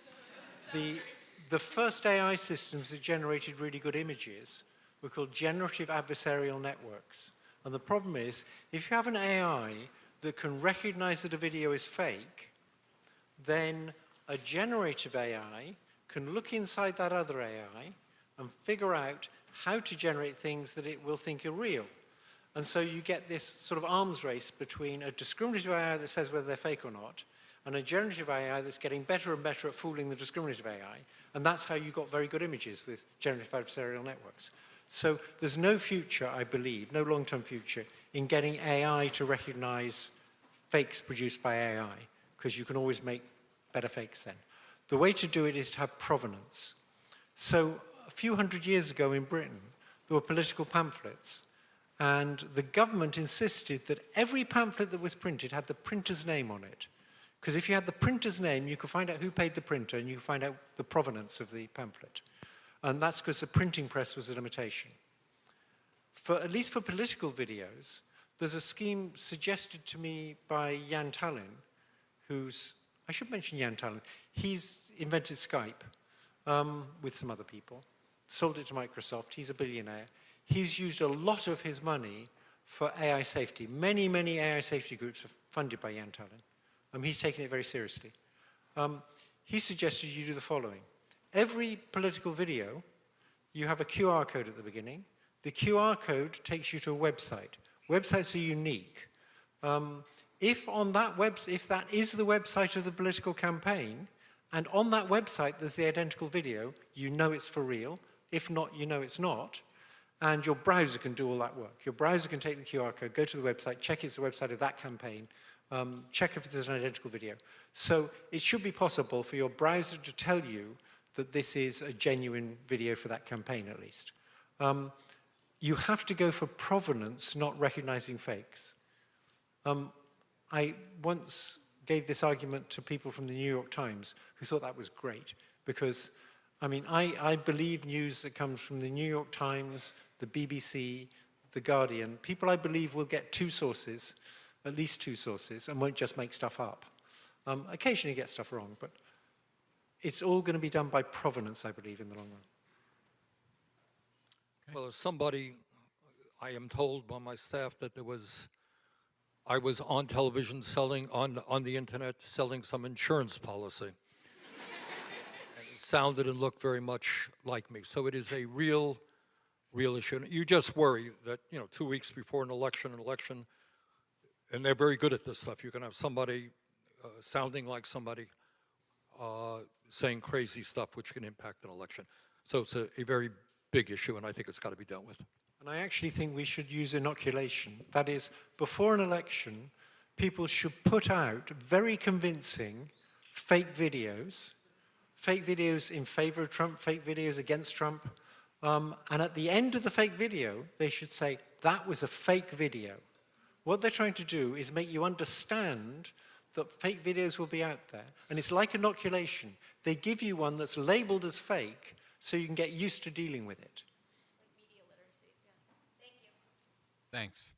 The first AI systems that generated really good images were called generative adversarial networks. And the problem is, if you have an AI that can recognize that a video is fake, then a generative AI can look inside that other AI and figure out how to generate things that it will think are real. And so you get this sort of arms race between a discriminative AI that says whether they're fake or not, and a generative AI that's getting better and better at fooling the discriminative AI. And that's how you got very good images with generative adversarial networks. So there's no future, I believe, no long-term future, in getting AI to recognize fakes produced by AI, because you can always make better fakes then. The way to do it is to have provenance. So a few hundred years ago in Britain, there were political pamphlets, and the government insisted that every pamphlet that was printed had the printer's name on it. Because if you had the printer's name, you could find out who paid the printer, and you could find out the provenance of the pamphlet. And that's because the printing press was a limitation. At least for political videos, there's a scheme suggested to me by Jan Tallinn, I should mention Jan Tallinn. He's invented Skype with some other people, sold it to Microsoft. He's a billionaire. He's used a lot of his money for AI safety. Many, many AI safety groups are funded by Jan Tallinn. He's taken it very seriously. He suggested you do the following. Every political video, you have a QR code at the beginning. The QR code takes you to a website. Websites are unique. If that is the website of the political campaign, and on that website there's the identical video, you know it's for real. If not, you know it's not. And your browser can do all that work. Your browser can take the QR code, go to the website, check it's the website of that campaign, check if there's an identical video. So it should be possible for your browser to tell you that this is a genuine video for that campaign, at least. You have to go for provenance, not recognizing fakes. I once gave this argument to people from the New York Times who thought that was great, because, I believe news that comes from the New York Times, the BBC, the Guardian. People I believe will get two sources, at least two sources, and won't just make stuff up. Occasionally get stuff wrong, but it's all going to be done by provenance, I believe, in the long run. Okay. Well, as somebody, I am told by my staff that I was on television selling, on the internet, selling some insurance policy. And it sounded and looked very much like me. So it is a real issue. And you just worry that, 2 weeks before an election, and they're very good at this stuff. You can have somebody sounding like somebody, saying crazy stuff which can impact an election. So it's a very big issue, and I think it's got to be dealt with. And I actually think we should use inoculation. That is, before an election, people should put out very convincing fake videos in favor of Trump, fake videos against Trump. And at the end of the fake video, they should say, that was a fake video. What they're trying to do is make you understand that fake videos will be out there. And it's like inoculation. They give you one that's labeled as fake so you can get used to dealing with it. Like media literacy, yeah. Thank you. Thanks.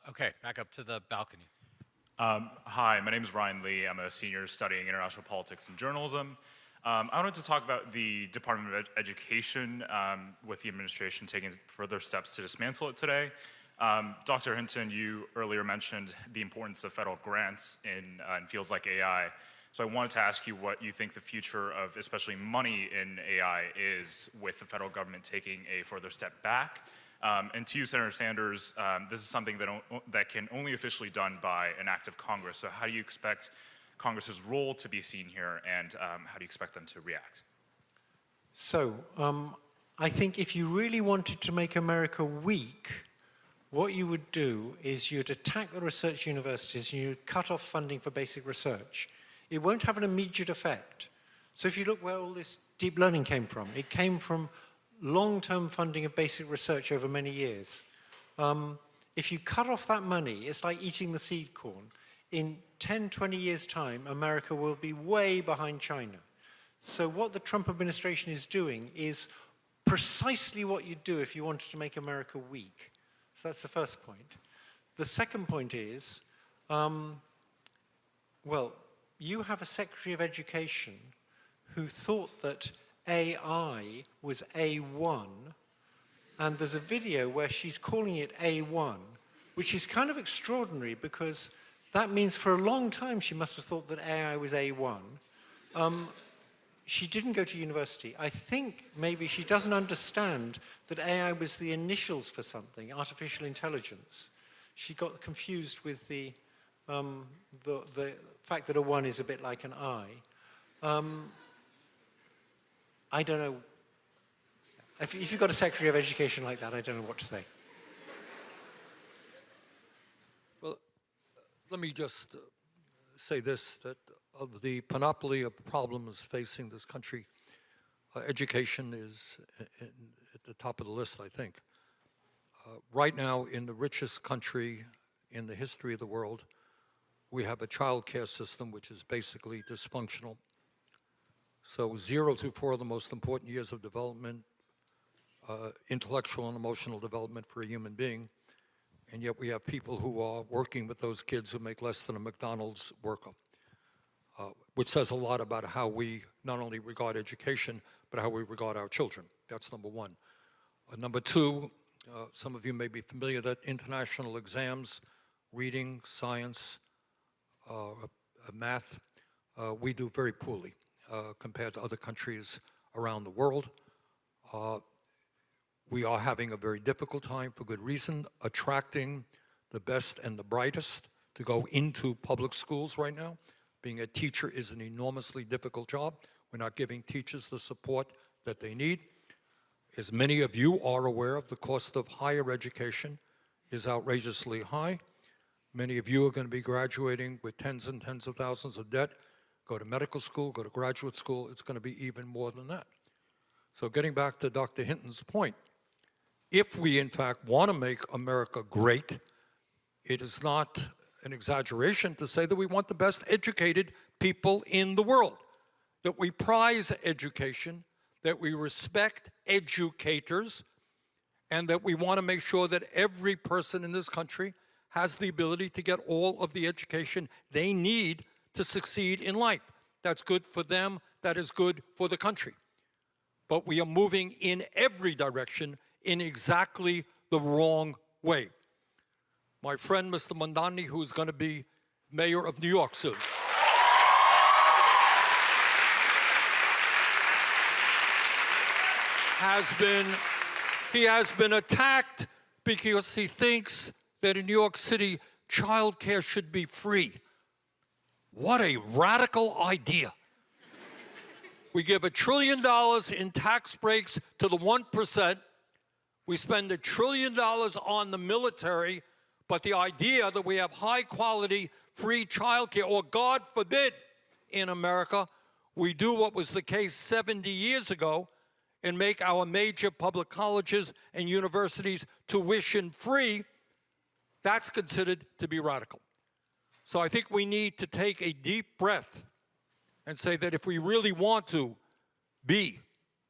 Okay, back up to the balcony. Hi, my name is Ryan Lee. I'm a senior studying international politics and journalism. I wanted to talk about the Department of Education with the administration taking further steps to dismantle it today. Dr. Hinton, you earlier mentioned the importance of federal grants in fields like AI. So I wanted to ask you what you think the future of especially money in AI is, with the federal government taking a further step back. And to you, Senator Sanders, this is something that can only officially be done by an act of Congress. So how do you expect Congress's role to be seen here, and how do you expect them to react? So I think if you really wanted to make America weak, what you would do is you'd attack the research universities and you'd cut off funding for basic research. It won't have an immediate effect. So if you look where all this deep learning came from, it came from long-term funding of basic research over many years. If you cut off that money, it's like eating the seed corn. In 10, 20 years' time, America will be way behind China. So what the Trump administration is doing is precisely what you'd do if you wanted to make America weak. So that's the first point. The second point is, well, you have a Secretary of Education who thought that AI was A1, and there's a video where she's calling it A1, which is kind of extraordinary because that means for a long time she must have thought that AI was A1. She didn't go to university. I think maybe she doesn't understand that AI was the initials for something, artificial intelligence. She got confused with the fact that a 1 is a bit like an I. I don't know. If you've got a Secretary of Education like that, I don't know what to say. Well, let me just say this, that of the panoply of problems facing this country, education is at the top of the list, I think. Right now, in the richest country in the history of the world, we have a child care system which is basically dysfunctional. So 0 through 4 are the most important years of development, intellectual and emotional development for a human being, and yet we have people who are working with those kids who make less than a McDonald's worker, which says a lot about how we not only regard education, but how we regard our children. That's number one. Number two, some of you may be familiar that international exams, reading, science, math, we do very poorly compared to other countries around the world. We are having a very difficult time, for good reason, attracting the best and the brightest to go into public schools right now. Being a teacher is an enormously difficult job. We're not giving teachers the support that they need. As many of you are aware of, the cost of higher education is outrageously high. Many of you are going to be graduating with tens and tens of thousands of debt. Go to medical school, go to graduate school, it's going to be even more than that. So getting back to Dr. Hinton's point, if we in fact want to make America great, it is not an exaggeration to say that we want the best educated people in the world, that we prize education, that we respect educators, and that we want to make sure that every person in this country has the ability to get all of the education they need to succeed in life. That's good for them, that is good for the country. But we are moving in every direction in exactly the wrong way. My friend, Mr. Mondani, who's going to be mayor of New York soon, he has been attacked because he thinks that in New York City, child care should be free. What a radical idea. We give $1 trillion in tax breaks to the 1%. We spend $1 trillion on the military, but the idea that we have high-quality, free child care, or God forbid, in America, we do what was the case 70 years ago and make our major public colleges and universities tuition-free, that's considered to be radical. So I think we need to take a deep breath and say that if we really want to be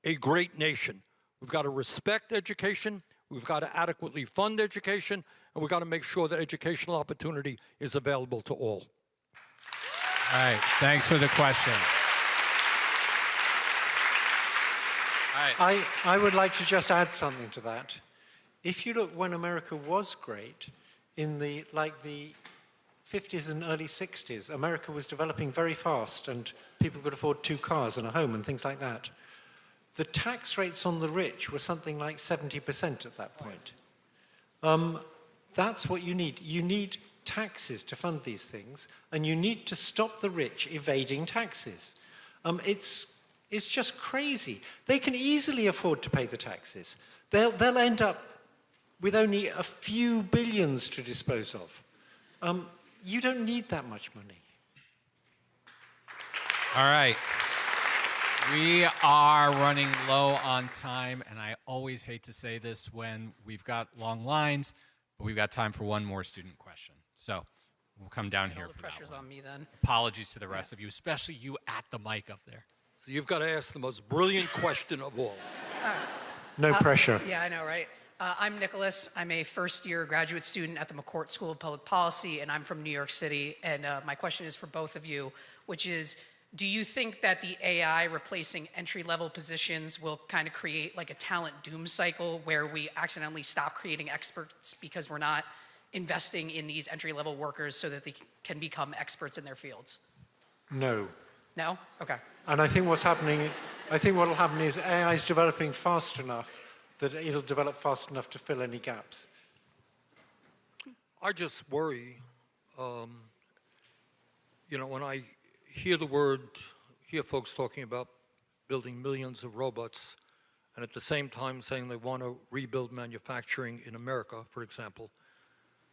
a great nation, we've got to respect education, we've got to adequately fund education, and we've got to make sure that educational opportunity is available to all. All right, thanks for the question. All right. I would like to just add something to that. If you look when America was great, in the 50s and early 60s, America was developing very fast and people could afford 2 cars and a home and things like that. The tax rates on the rich were something like 70% at that point. That's what you need. You need taxes to fund these things, and you need to stop the rich evading taxes. It's just crazy. They can easily afford to pay the taxes. They'll end up with only a few billions to dispose of. You don't need that much money. All right. We are running low on time, and I always hate to say this when we've got long lines, but we've got time for one more student question. So we'll come down here for that pressure's one. on me then. Apologies to the rest of you, especially you at the mic up there. So you've got to ask the most brilliant question of all. No pressure. Yeah, I know, right? I'm Nicholas. I'm a first-year graduate student at the McCourt School of Public Policy, and I'm from New York City. And my question is for both of you, which is, do you think that the AI replacing entry-level positions will kind of create like a talent doom cycle where we accidentally stop creating experts because we're not investing in these entry-level workers so that they can become experts in their fields? No. No? Okay. And I think what's happening, I think what will happen is AI is developing fast enough that it'll develop fast enough to fill any gaps. I just worry, you know, when I hear folks talking about building millions of robots, and at the same time saying they want to rebuild manufacturing in America, for example.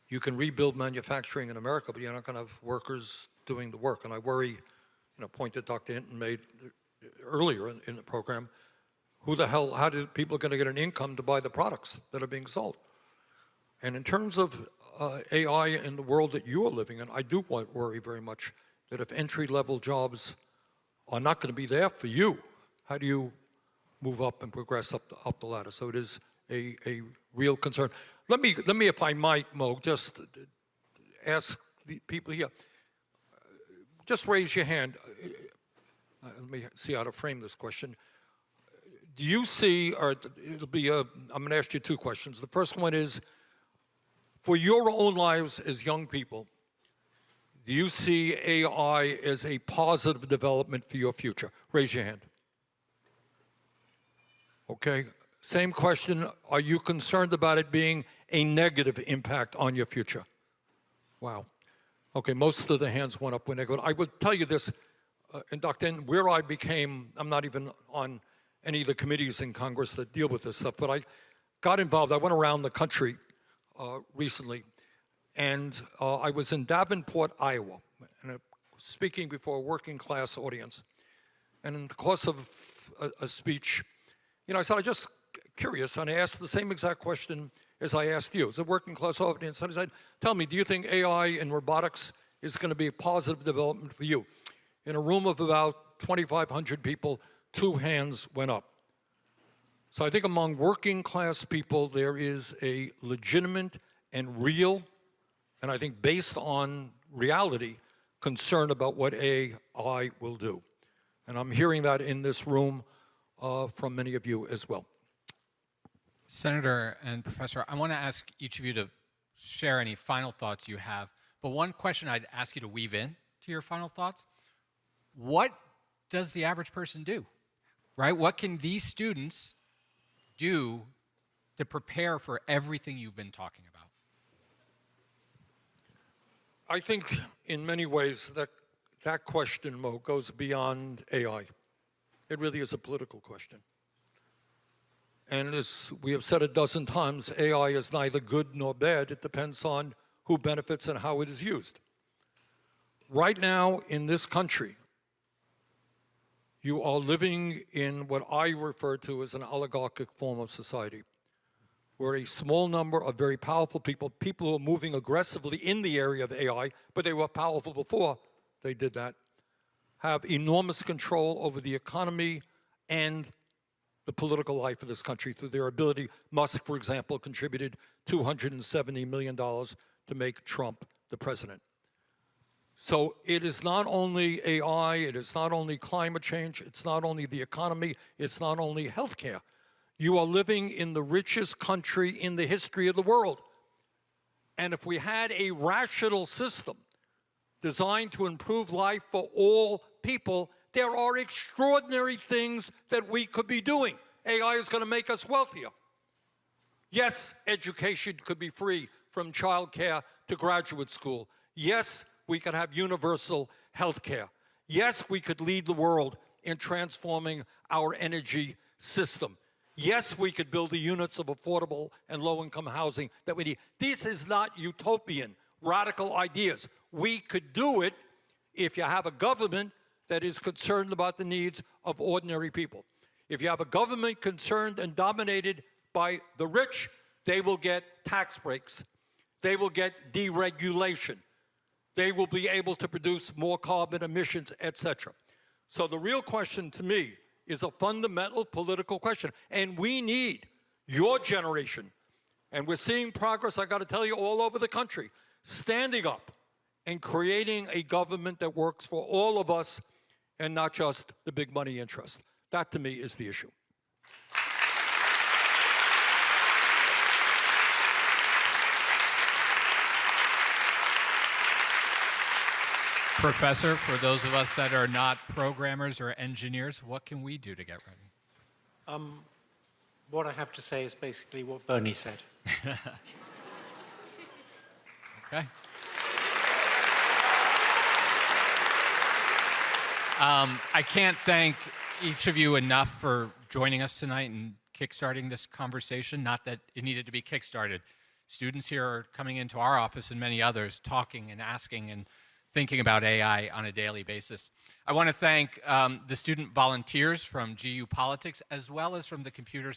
You can rebuild manufacturing in America, but you're not going to have workers doing the work. And I worry, you know, point that Dr. Hinton made earlier in the program, how are people going to get an income to buy the products that are being sold? And in terms of AI in the world that you are living in, I do worry very much that if entry-level jobs are not going to be there for you, how do you move up and progress up the ladder? So it is a real concern. Let me, if I might, Mo, just ask the people here. Just raise your hand. Let me see how to frame this question. Do you see, or it'll be I'm going to ask you two questions. The first one is, for your own lives as young people, do you see AI as a positive development for your future? Raise your hand. Okay. Same question. Are you concerned about it being a negative impact on your future? Wow. Okay, most of the hands went up when negative. I would tell you this, and Dr. N, where I became, I'm not even on any of the committees in Congress that deal with this stuff, but I got involved. I went around the country recently, and I was in Davenport, Iowa, and speaking before a working class audience. And in the course of a speech, you know, I said, I'm just curious, and I asked the same exact question as I asked you. It's a working class audience. And I said, tell me, do you think AI and robotics is going to be a positive development for you? In a room of about 2,500 people, 2 hands went up. So I think among working class people, there is a legitimate and real, and I think based on reality, concern about what AI will do. And I'm hearing that in this room from many of you as well. Senator and Professor, I want to ask each of you to share any final thoughts you have. But one question I'd ask you to weave in to your final thoughts. What does the average person do? Right? What can these students do to prepare for everything you've been talking about? I think in many ways that question, Mo, goes beyond AI. It really is a political question. And as we have said a dozen times, AI is neither good nor bad. It depends on who benefits and how it is used. Right now in this country, you are living in what I refer to as an oligarchic form of society, where a small number of very powerful people who are moving aggressively in the area of AI, but they were powerful before they did that, have enormous control over the economy and the political life of this country through their ability. Musk, for example, contributed $270 million to make Trump the president. So it is not only AI, it is not only climate change, it's not only the economy, it's not only healthcare. You are living in the richest country in the history of the world. And if we had a rational system designed to improve life for all people, there are extraordinary things that we could be doing. AI is going to make us wealthier. Yes, education could be free from childcare to graduate school. Yes, we could have universal health care. Yes, we could lead the world in transforming our energy system. Yes, we could build the units of affordable and low-income housing that we need. This is not utopian, radical ideas. We could do it if you have a government that is concerned about the needs of ordinary people. If you have a government concerned and dominated by the rich, they will get tax breaks. They will get deregulation. They will be able to produce more carbon emissions, etc. So the real question to me is a fundamental political question. And we need your generation, and we're seeing progress, I got to tell you, all over the country, standing up and creating a government that works for all of us and not just the big money interest. That, to me, is the issue. Professor, for those of us that are not programmers or engineers, what can we do to get ready? What I have to say is basically what Bernie said. Okay. I can't thank each of you enough for joining us tonight and kickstarting this conversation. Not that it needed to be kickstarted. Students here are coming into our office and many others talking and asking and thinking about AI on a daily basis. I want to thank the student volunteers from GU Politics as well as from the computer